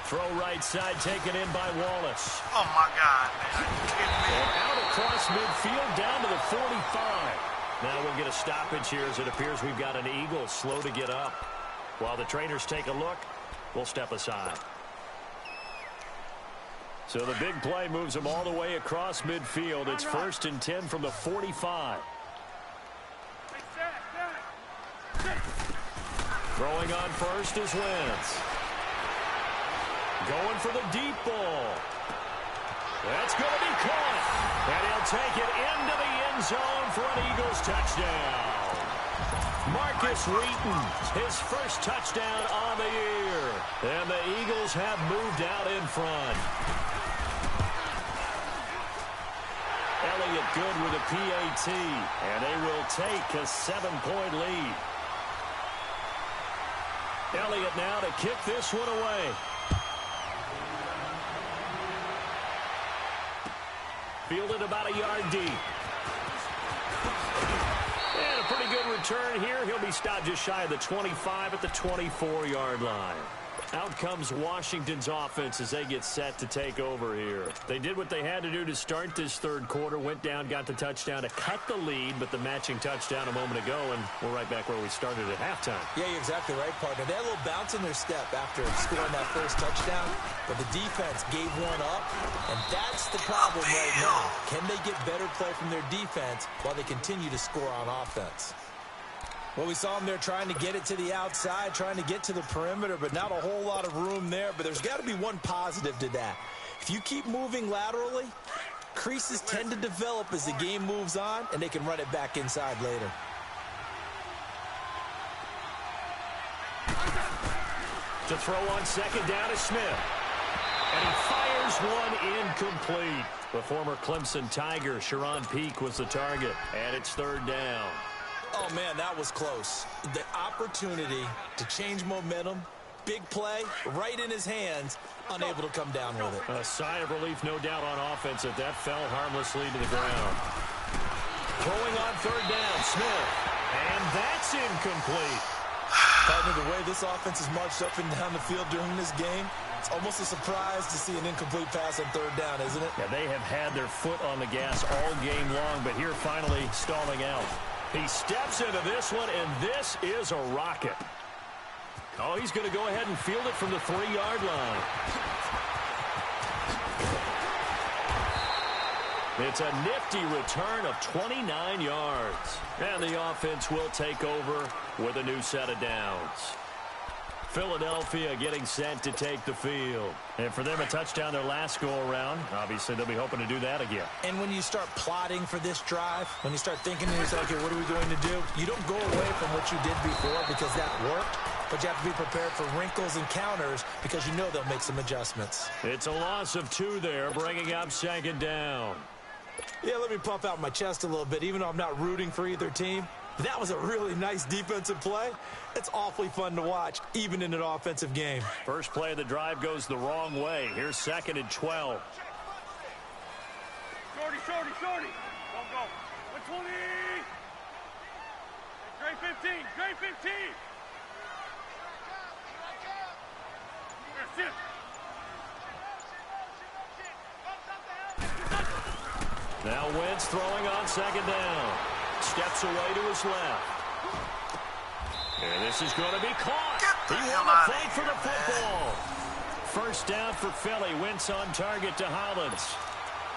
D: Throw right side taken in by Wallace.
H: Oh, my God, man. Are you kidding me?
D: And out across midfield down to the 45. Now we'll get a stoppage here as it appears we've got an Eagle slow to get up. While the trainers take a look, we'll step aside. So the big play moves them all the way across midfield. It's 1st and 10 from the 45. Throwing on first is Wentz. Going for the deep ball. That's going to be caught. And he'll take it into the end zone for an Eagles touchdown. Marcus Wheaton, his first touchdown on the year. And the Eagles have moved out in front. Elliott good with a PAT. And they will take a 7-point lead. Elliott now to kick this one away. Fielded about a yard deep. And a pretty good return here. He'll be stopped just shy of the 25 at the 24-yard line. Out comes Washington's offense as they get set to take over here. They did what they had to do to start this third quarter, went down, got the touchdown to cut the lead, but the matching touchdown a moment ago, and we're right back where we started at halftime.
F: Yeah, you're exactly right, partner. They had a little bounce in their step after scoring that first touchdown, but the defense gave one up, and that's the problem right now. Can they get better play from their defense while they continue to score on offense? Well, we saw them there trying to get it to the outside, trying to get to the perimeter, but not a whole lot of room there. But there's got to be one positive to that. If you keep moving laterally, creases tend to develop as the game moves on, and they can run it back inside later.
D: To throw on second down is Smith. And he fires one incomplete. The former Clemson Tiger, Sharon Peake, was the target. And it's third down.
F: Oh, man, that was close. The opportunity to change momentum, big play, right in his hands, unable to come down with it.
D: A sigh of relief, no doubt, on offense that fell harmlessly to the ground. Throwing on third down, Smith. And that's incomplete.
F: Partner, the way this offense has marched up and down the field during this game, it's almost a surprise to see an incomplete pass on third down, isn't it?
D: Yeah, they have had their foot on the gas all game long, but here finally stalling out. He steps into this one, and this is a rocket. Oh, he's going to go ahead and field it from the 3-yard line. It's a nifty return of 29 yards. And the offense will take over with a new set of downs. Philadelphia getting set to take the field. And for them, a touchdown their last go-around. Obviously, they'll be hoping to do that again.
F: And when you start plotting for this drive, when you start thinking to yourself, okay, what are we going to do? You don't go away from what you did before because that worked, but you have to be prepared for wrinkles and counters because you know they'll make some adjustments.
D: It's a loss of 2 there, bringing up second down.
F: Yeah, let me puff out my chest a little bit, even though I'm not rooting for either team. That was a really nice defensive play. It's awfully fun to watch, even in an offensive game.
D: First play of the drive goes the wrong way. Here's 2nd and 12.
E: Shorty. Go. 120. Great 15. Here, sit.
D: Now Wentz throwing on second down. Steps away to his left. And this is going to be caught. He won the fight for the football. First down for Philly. Wentz on target to Hollins.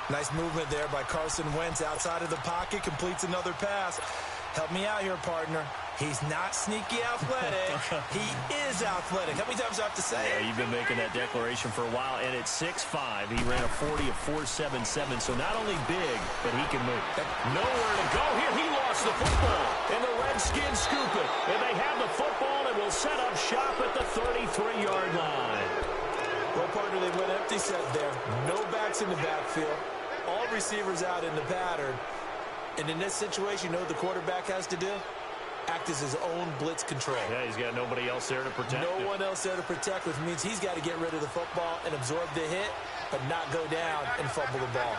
F: Nice movement there by Carson Wentz outside of the pocket. Completes another pass. Help me out here, partner. He's not sneaky athletic. He is athletic. How many times do I have to say it?
D: Yeah, you've been making that declaration for a while. And at 6'5", he ran a 40 of 4.77. So not only big, but he can move. Nowhere to go here. He lost the football. And the Redskins scoop it. And they have the football and will set up shop at the 33-yard line.
F: Well, partner, they went empty set there. No backs in the backfield. All receivers out in the pattern. And in this situation, you know what the quarterback has to do? Act as his own blitz control.
D: Yeah, he's got nobody else there to protect him.
F: No one else there to protect, which means he's got to get rid of the football and absorb the hit, but not go down and fumble the ball.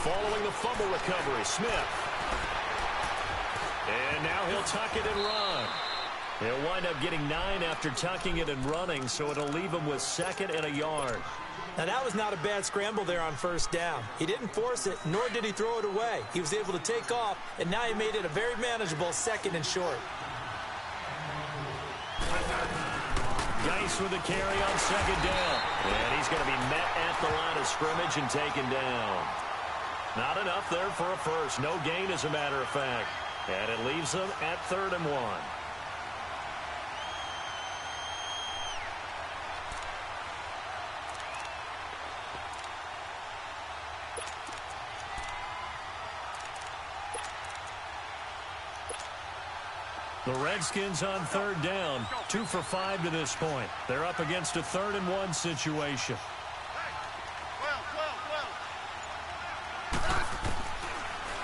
D: Following the fumble recovery, Smith. And now he'll tuck it and run. He'll wind up getting 9 after tucking it and running, so it'll leave him with 2nd and a yard.
F: Now, that was not a bad scramble there on first down. He didn't force it, nor did he throw it away. He was able to take off, and now he made it a very manageable 2nd and short.
D: Geis with the carry on second down. And he's going to be met at the line of scrimmage and taken down. Not enough there for a first. No gain, as a matter of fact. And it leaves them at 3rd and 1. The Redskins on 3rd down, 2 for 5 to this point. They're up against a 3rd and 1 situation.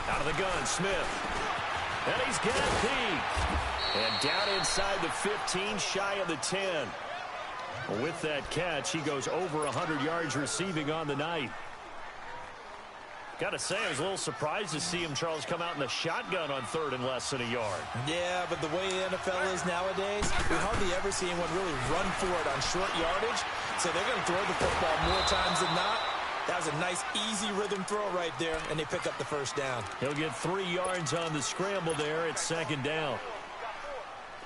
D: Out of the gun, Smith. And he's got it peaked. And down inside the 15, shy of the 10. With that catch, he goes over 100 yards receiving on the night. Got to say, I was a little surprised to see him, Charles, come out in the shotgun on third and less than a yard.
F: Yeah, but the way the NFL is nowadays, we hardly ever see anyone really run for it on short yardage. So they're going to throw the football more times than not. That was a nice, easy rhythm throw right there, and they pick up the first down.
D: He'll get 3 yards on the scramble there. It's second down.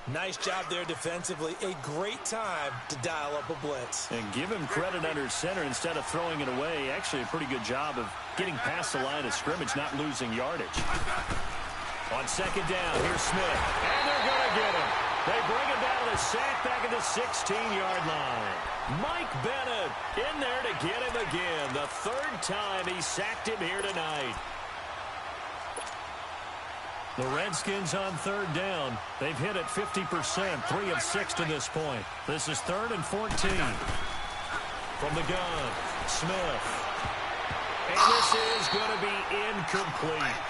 F: Nice job there defensively. A great time to dial up a blitz.
D: And give him credit under center instead of throwing it away. Actually, a pretty good job of getting past the line of scrimmage, not losing yardage. On second down, here's Smith. And they're going to get him. They bring him down to the sack back at the 16-yard line. Mike Bennett in there to get him again. The third time he sacked him here tonight. The Redskins on third down. They've hit it 50%, 3 of 6 to this point. This is 3rd and 14. From the gun, Smith. And this is going to be incomplete.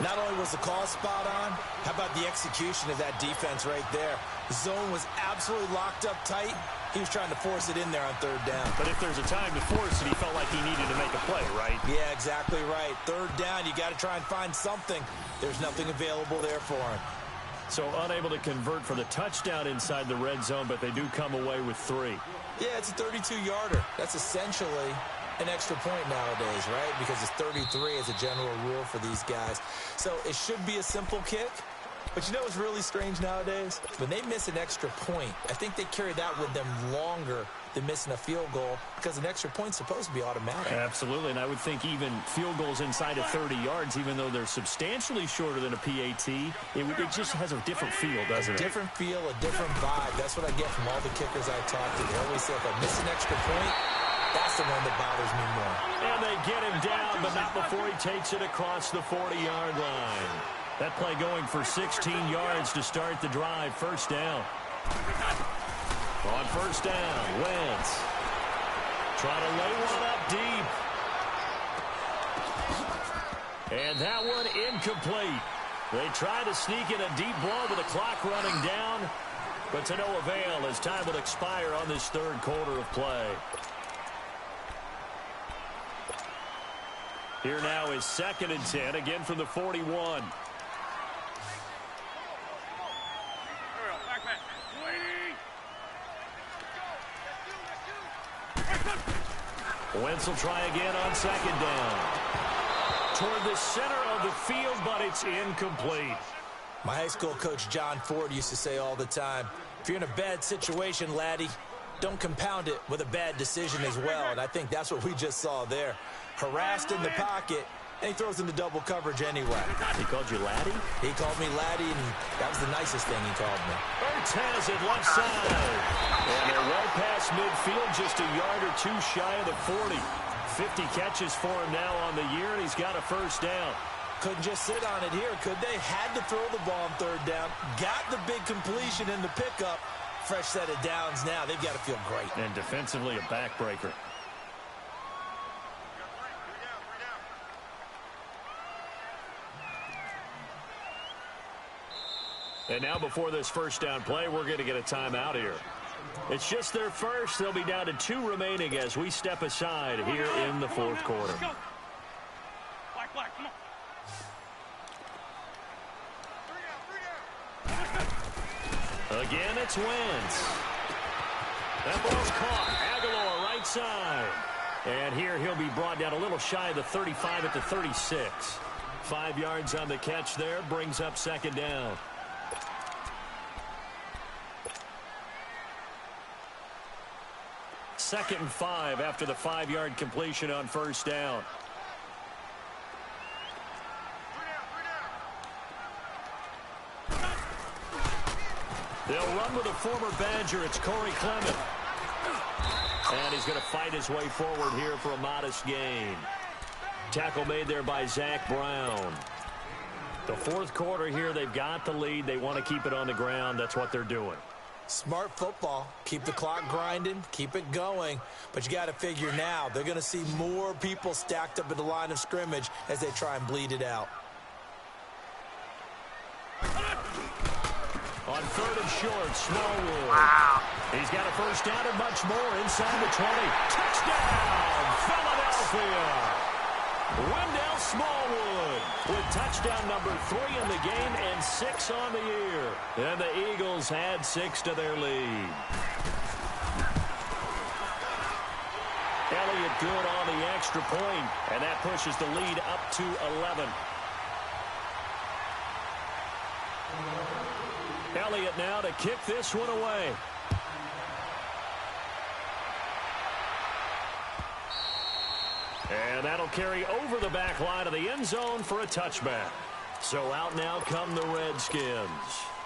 F: Not only was the call spot on, how about the execution of that defense right there? The zone was absolutely locked up tight. He was trying to force it in there on third down.
D: But if there's a time to force it, he felt like he needed to make a play, right?
F: Yeah, exactly right. Third down, you got to try and find something. There's nothing available there for him.
D: So unable to convert for the touchdown inside the red zone, but they do come away with 3.
F: Yeah, it's a 32-yarder. That's essentially an extra point nowadays, right? Because it's 33 as a general rule for these guys. So it should be a simple kick. But you know what's really strange nowadays? When they miss an extra point, I think they carry that with them longer than missing a field goal because an extra point's supposed to be automatic.
D: Absolutely, and I would think even field goals inside of 30 yards, even though they're substantially shorter than a PAT, it just has a different feel, doesn't it?
F: A different feel, a different vibe. That's what I get from all the kickers I talk to. They always say if I miss an extra point, that's the one that bothers me more.
D: And they get him down, but not before he takes it across the 40-yard line. That play going for 16 yards to start the drive. First down. On first down, Wentz. Trying to lay one up deep. And that one incomplete. They try to sneak in a deep ball with the clock running down, but to no avail as time will expire on this third quarter of play. Here now is 2nd and 10, again from the 41. Wentz will try again on second down. Toward the center of the field, but it's incomplete.
F: My high school coach, John Ford, used to say all the time, if you're in a bad situation, laddie, don't compound it with a bad decision as well. And I think that's what we just saw there. Harassed in the pocket, and he throws into double coverage anyway.
D: He called you laddie?
F: He called me laddie, and that was the nicest thing he called me.
D: Ertz has it left side. And they're well past midfield, just a yard or two shy of the 40. 50 catches for him now on the year, and he's got a first down.
F: Couldn't just sit on it here, could they? Had to throw the ball on third down. Got the big completion in the pickup. Fresh set of downs now. They've got to feel great.
D: And defensively, a backbreaker. And now before this first down play, we're going to get a timeout here. It's just their first. They'll be down to 2 remaining as we step aside here in the fourth quarter.
E: Black, come on.
D: Again, it's Wentz. That ball's caught. Aguilar right side. And here he'll be brought down a little shy of the 35 at the 36. 5 yards on the catch there. Brings up second down. Second and 5 after the 5-yard completion on first down. They'll run with a former Badger. It's Corey Clement. And he's going to fight his way forward here for a modest gain. Tackle made there by Zach Brown. The fourth quarter here, they've got the lead. They want to keep it on the ground. That's what they're doing.
F: Smart football. Keep the clock grinding. Keep it going. But you got to figure now, they're going to see more people stacked up at the line of scrimmage as they try and bleed it out.
D: On third and short, Smallwood.
H: Wow.
D: He's got a first down and much more inside the 20. Touchdown, Philadelphia. Wendell Smallwood with touchdown number 3 in the game and 6 on the year. And the Eagles add 6 to their lead. Elliott good on the extra point, and that pushes the lead up to 11. Elliott now to kick this one away. And that'll carry over the back line of the end zone for a touchback. So out now come the Redskins.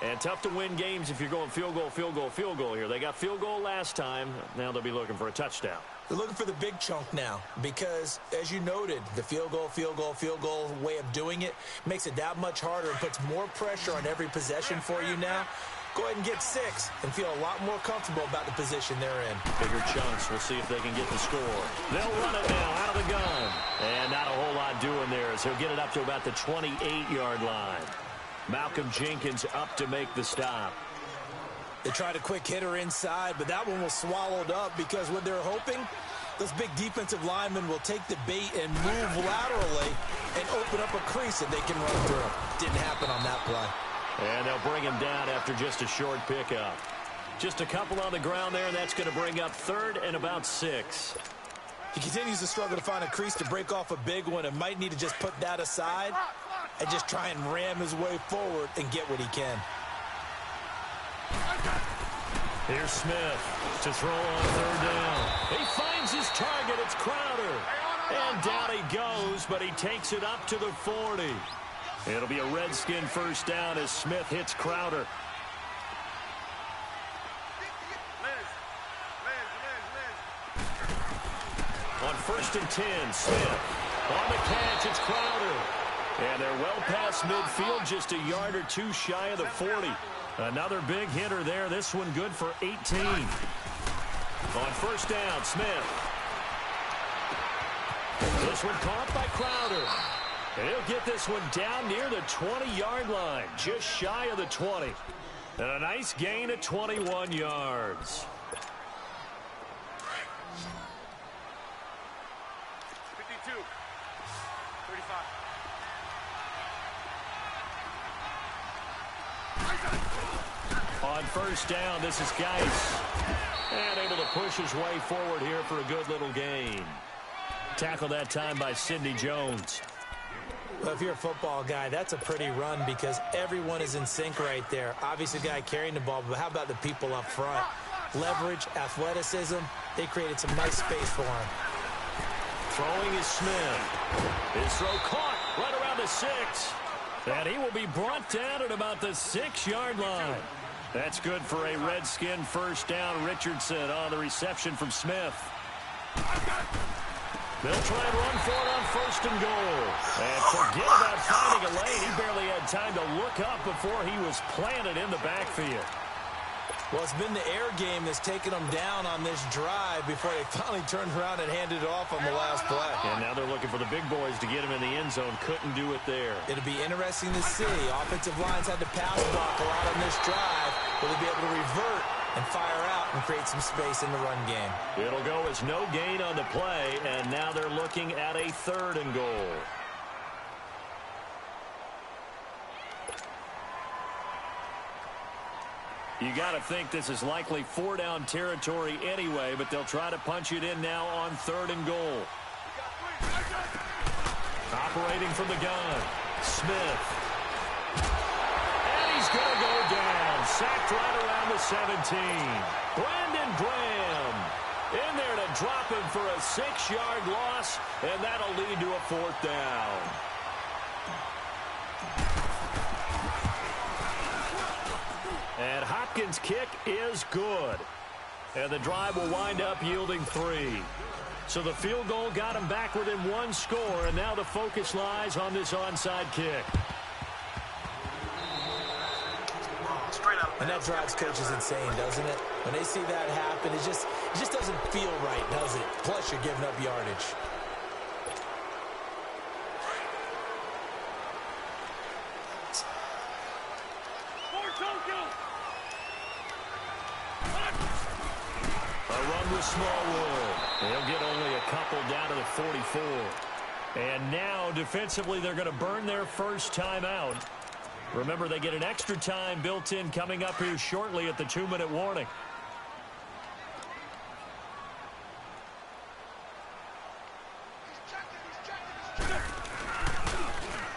D: And tough to win games if you're going field goal, field goal, field goal here. They got field goal last time. Now they'll be looking for a touchdown.
F: They're looking for the big chunk now because, as you noted, the field goal way of doing it makes it that much harder and puts more pressure on every possession for you now. Go ahead and get 6 and feel a lot more comfortable about the position they're in.
D: Bigger chunks. We'll see if they can get the score. They'll run it now out of the gun. And not a whole lot doing there as he'll get it up to about the 28-yard line. Malcolm Jenkins up to make the stop.
F: They tried a quick hitter inside, but that one was swallowed up because what they're hoping, those big defensive linemen will take the bait and move laterally and open up a crease that they can run through. Didn't happen on that play.
D: And they'll bring him down after just a short pickup. Just a couple on the ground there, and that's going to bring up 3rd and about 6.
F: He continues to struggle to find a crease to break off a big one and might need to just put that aside and just try and ram his way forward and get what he can.
D: Here's Smith to throw on 3rd down. He finds his target. It's Crowder. And down he goes, but he takes it up to the 40. It'll be a Redskin first down as Smith hits Crowder. On 1st and 10, Smith. On the catch, it's Crowder. And they're well past midfield, just a yard or 2 shy of the 40. Another big hitter there. This one good for 18. On 1st down, Smith. This one caught by Crowder. And he'll get this one down near the 20-yard line, just shy of the 20. And a nice gain of 21 yards.
E: 52. 35.
D: On 1st down, this is Geis. And able to push his way forward here for a good little gain. Tackled that time by Sidney Jones.
F: Well, if you're a football guy, that's a pretty run because everyone is in sync right there. Obviously, the guy carrying the ball, but how about the people up front? Leverage, athleticism, they created some nice space for him.
D: Throwing is Smith. His throw caught right around the 6. And he will be brought down at about the 6-yard line. That's good for a Redskin first down. Richardson on the reception from Smith. They'll try and run for it on 1st and goal. And forget about finding a lane. He barely had time to look up before he was planted in the backfield.
F: Well, it's been the air game that's taken them down on this drive before they finally turned around and handed it off on the last play.
D: And now they're looking for the big boys to get him in the end zone. Couldn't do it there.
F: It'll be interesting to see. Offensive lines had to pass block a lot on this drive. Will they be able to revert and fire out and create some space in the run game?
D: It'll go as no gain on the play, and now they're looking at a 3rd and goal. You got to think this is likely 4-down territory anyway, but they'll try to punch it in now on 3rd and goal. Operating from the gun, Smith. And he's going to go down. Sacked right around the 17. Brandon Graham in there to drop him for a 6-yard loss, and that'll lead to a 4th down. And Hopkins' kick is good. And the drive will wind up yielding 3. So the field goal got him back within 1 score, and now the focus lies on this onside kick.
F: And that drives coaches insane, doesn't it? When they see that happen, it just doesn't feel right, does it? Plus, you're giving up yardage.
D: A run with Smallwood. They'll get only a couple down to the 44. And now, defensively, they're going to burn their first timeout. Remember, they get an extra time built in coming up here shortly at the 2-minute warning.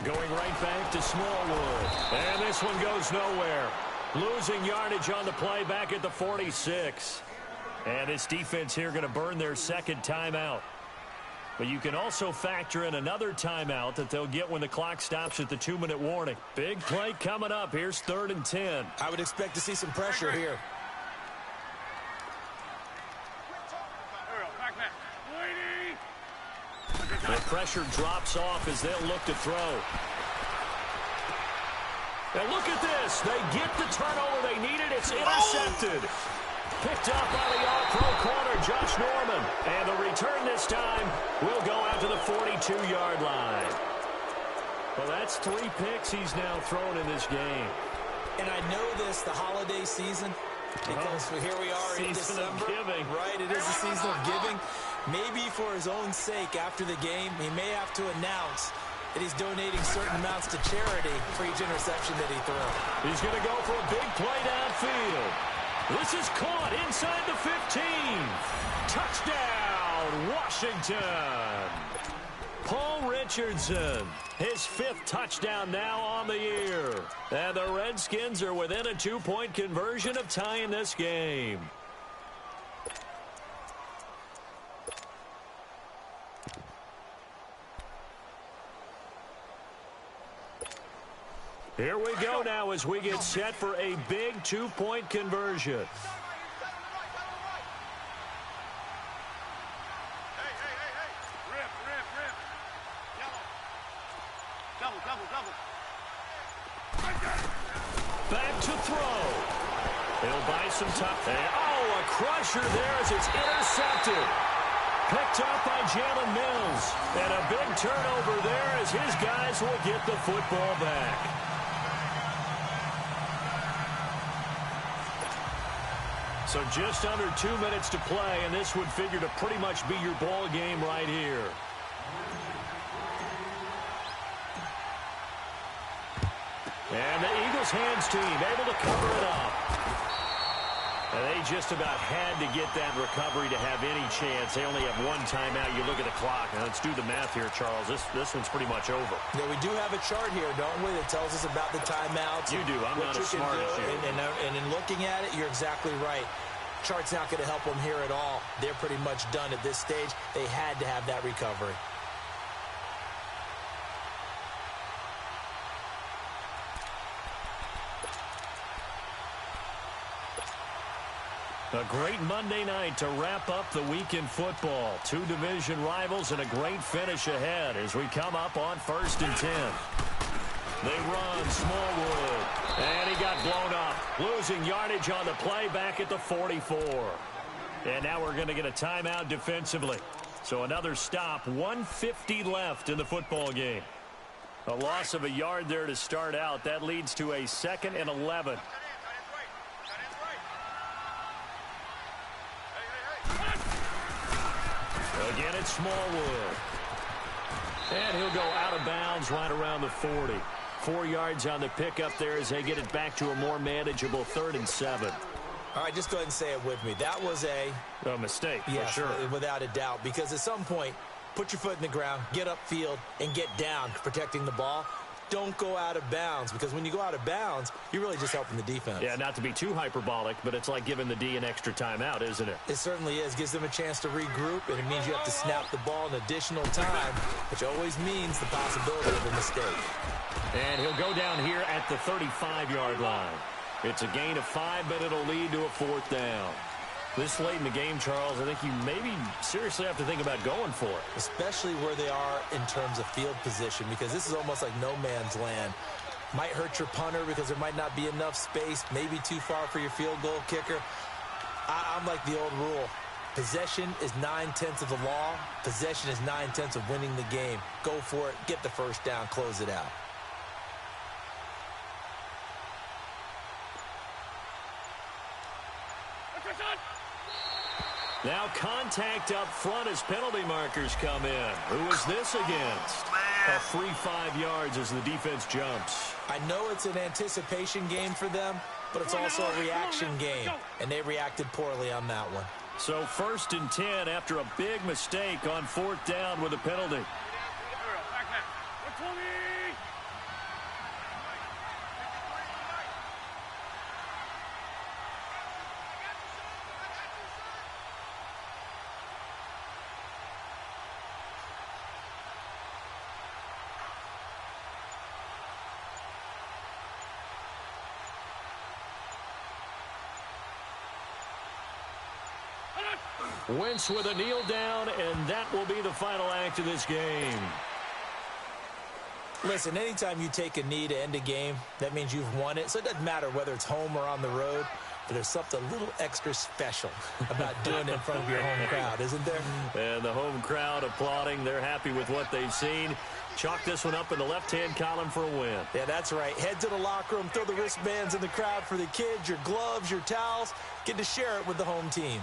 D: Going right back to Smallwood. And this one goes nowhere. Losing yardage on the play back at the 46. And this defense here going to burn their second timeout. But you can also factor in another timeout that they'll get when the clock stops at the 2-minute warning. Big play coming up. Here's 3rd and 10.
F: I would expect to see some pressure here.
D: The pressure drops off as they'll look to throw. And look at this. They get the turnover they needed. It's intercepted. Picked up by the all-pro corner, Josh Norman. And the return this time will go out to the 42-yard line. Well, that's 3 picks he's now thrown in this game.
F: And I know this, the holiday season, because here we are in December.
D: Season of giving.
F: Right, it is the season of giving. Maybe for his own sake after the game, he may have to announce that he's donating certain amounts to charity for each interception that he throws.
D: He's going to go for a big play downfield. This is caught inside the 15. Touchdown, Washington. Paul Richardson, his 5th touchdown now on the year. And the Redskins are within a 2-point conversion of tying this game. Here we go now as we get set for a big 2-point conversion. Back to throw. He'll buy some time. Oh, a crusher there as it's intercepted. Picked up by Jalen Mills. And a big turnover there as his guys will get the football back. So just under 2 minutes to play, and this would figure to pretty much be your ball game right here. And the Eagles hands team able to cover it up. And they just about had to get that recovery to have any chance. They only have 1 timeout. You look at the clock. Now let's do the math here, Charles. This one's pretty much over.
F: Yeah, we do have a chart here, don't we, that tells us about the timeouts.
D: You do. I'm not as smart as you.
F: And in looking at it, you're exactly right. Chart's not going to help them here at all. They're pretty much done at this stage. They had to have that recovery.
D: A great Monday night to wrap up the week in football. 2 division rivals and a great finish ahead as we come up on 1st and 10. They run, Smallwood, and he got blown up. Losing yardage on the play back at the 44. And now we're going to get a timeout defensively. So another stop, 1:50 left in the football game. A loss of a yard there to start out. That leads to a 2nd and 11. Again, it's Smallwood. And he'll go out of bounds right around the 40. 4 yards on the pickup there as they get it back to a more manageable 3rd and 7.
F: All right, just go ahead and say it with me. That was
D: a mistake,
F: yes,
D: for sure.
F: Without a doubt, because at some point, put your foot in the ground, get upfield, and get down protecting the ball. Don't go out of bounds, because when you go out of bounds, you're really just helping the defense.
D: Yeah, not to be too hyperbolic, but it's like giving the D an extra timeout, isn't it?
F: It certainly is. Gives them a chance to regroup, and it means you have to snap the ball an additional time, which always means the possibility of a mistake.
D: And he'll go down here at the 35-yard line. It's a gain of 5, but it'll lead to a 4th down. This late in the game, Charles, I think you maybe seriously have to think about going for it.
F: Especially where they are in terms of field position, because this is almost like no man's land. Might hurt your punter because there might not be enough space, maybe too far for your field goal kicker. I'm like the old rule. Possession is 9/10 of the law. Possession is 9/10 of winning the game. Go for it. Get the first down. Close it out.
D: Now contact up front as penalty markers come in. Who is this against? A free 5 yards as the defense jumps.
F: I know it's an anticipation game for them, but it's also a reaction game, and they reacted poorly on that one.
D: So 1st and 10 after a big mistake on 4th down with a penalty. Wentz with a kneel down, and that will be the final act of this game.
F: Listen, anytime you take a knee to end a game, that means you've won it. So it doesn't matter whether it's home or on the road, but there's something a little extra special about doing it in front of your home crowd, isn't there?
D: And the home crowd applauding. They're happy with what they've seen. Chalk this one up in the left-hand column for a win.
F: Yeah, that's right. Head to the locker room, throw the wristbands in the crowd for the kids, your gloves, your towels. Get to share it with the home team.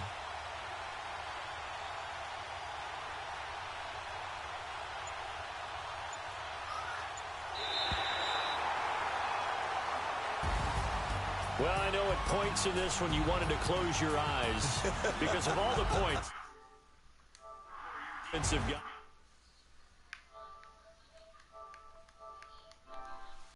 D: Well, I know at points in this one you wanted to close your eyes because of all the points.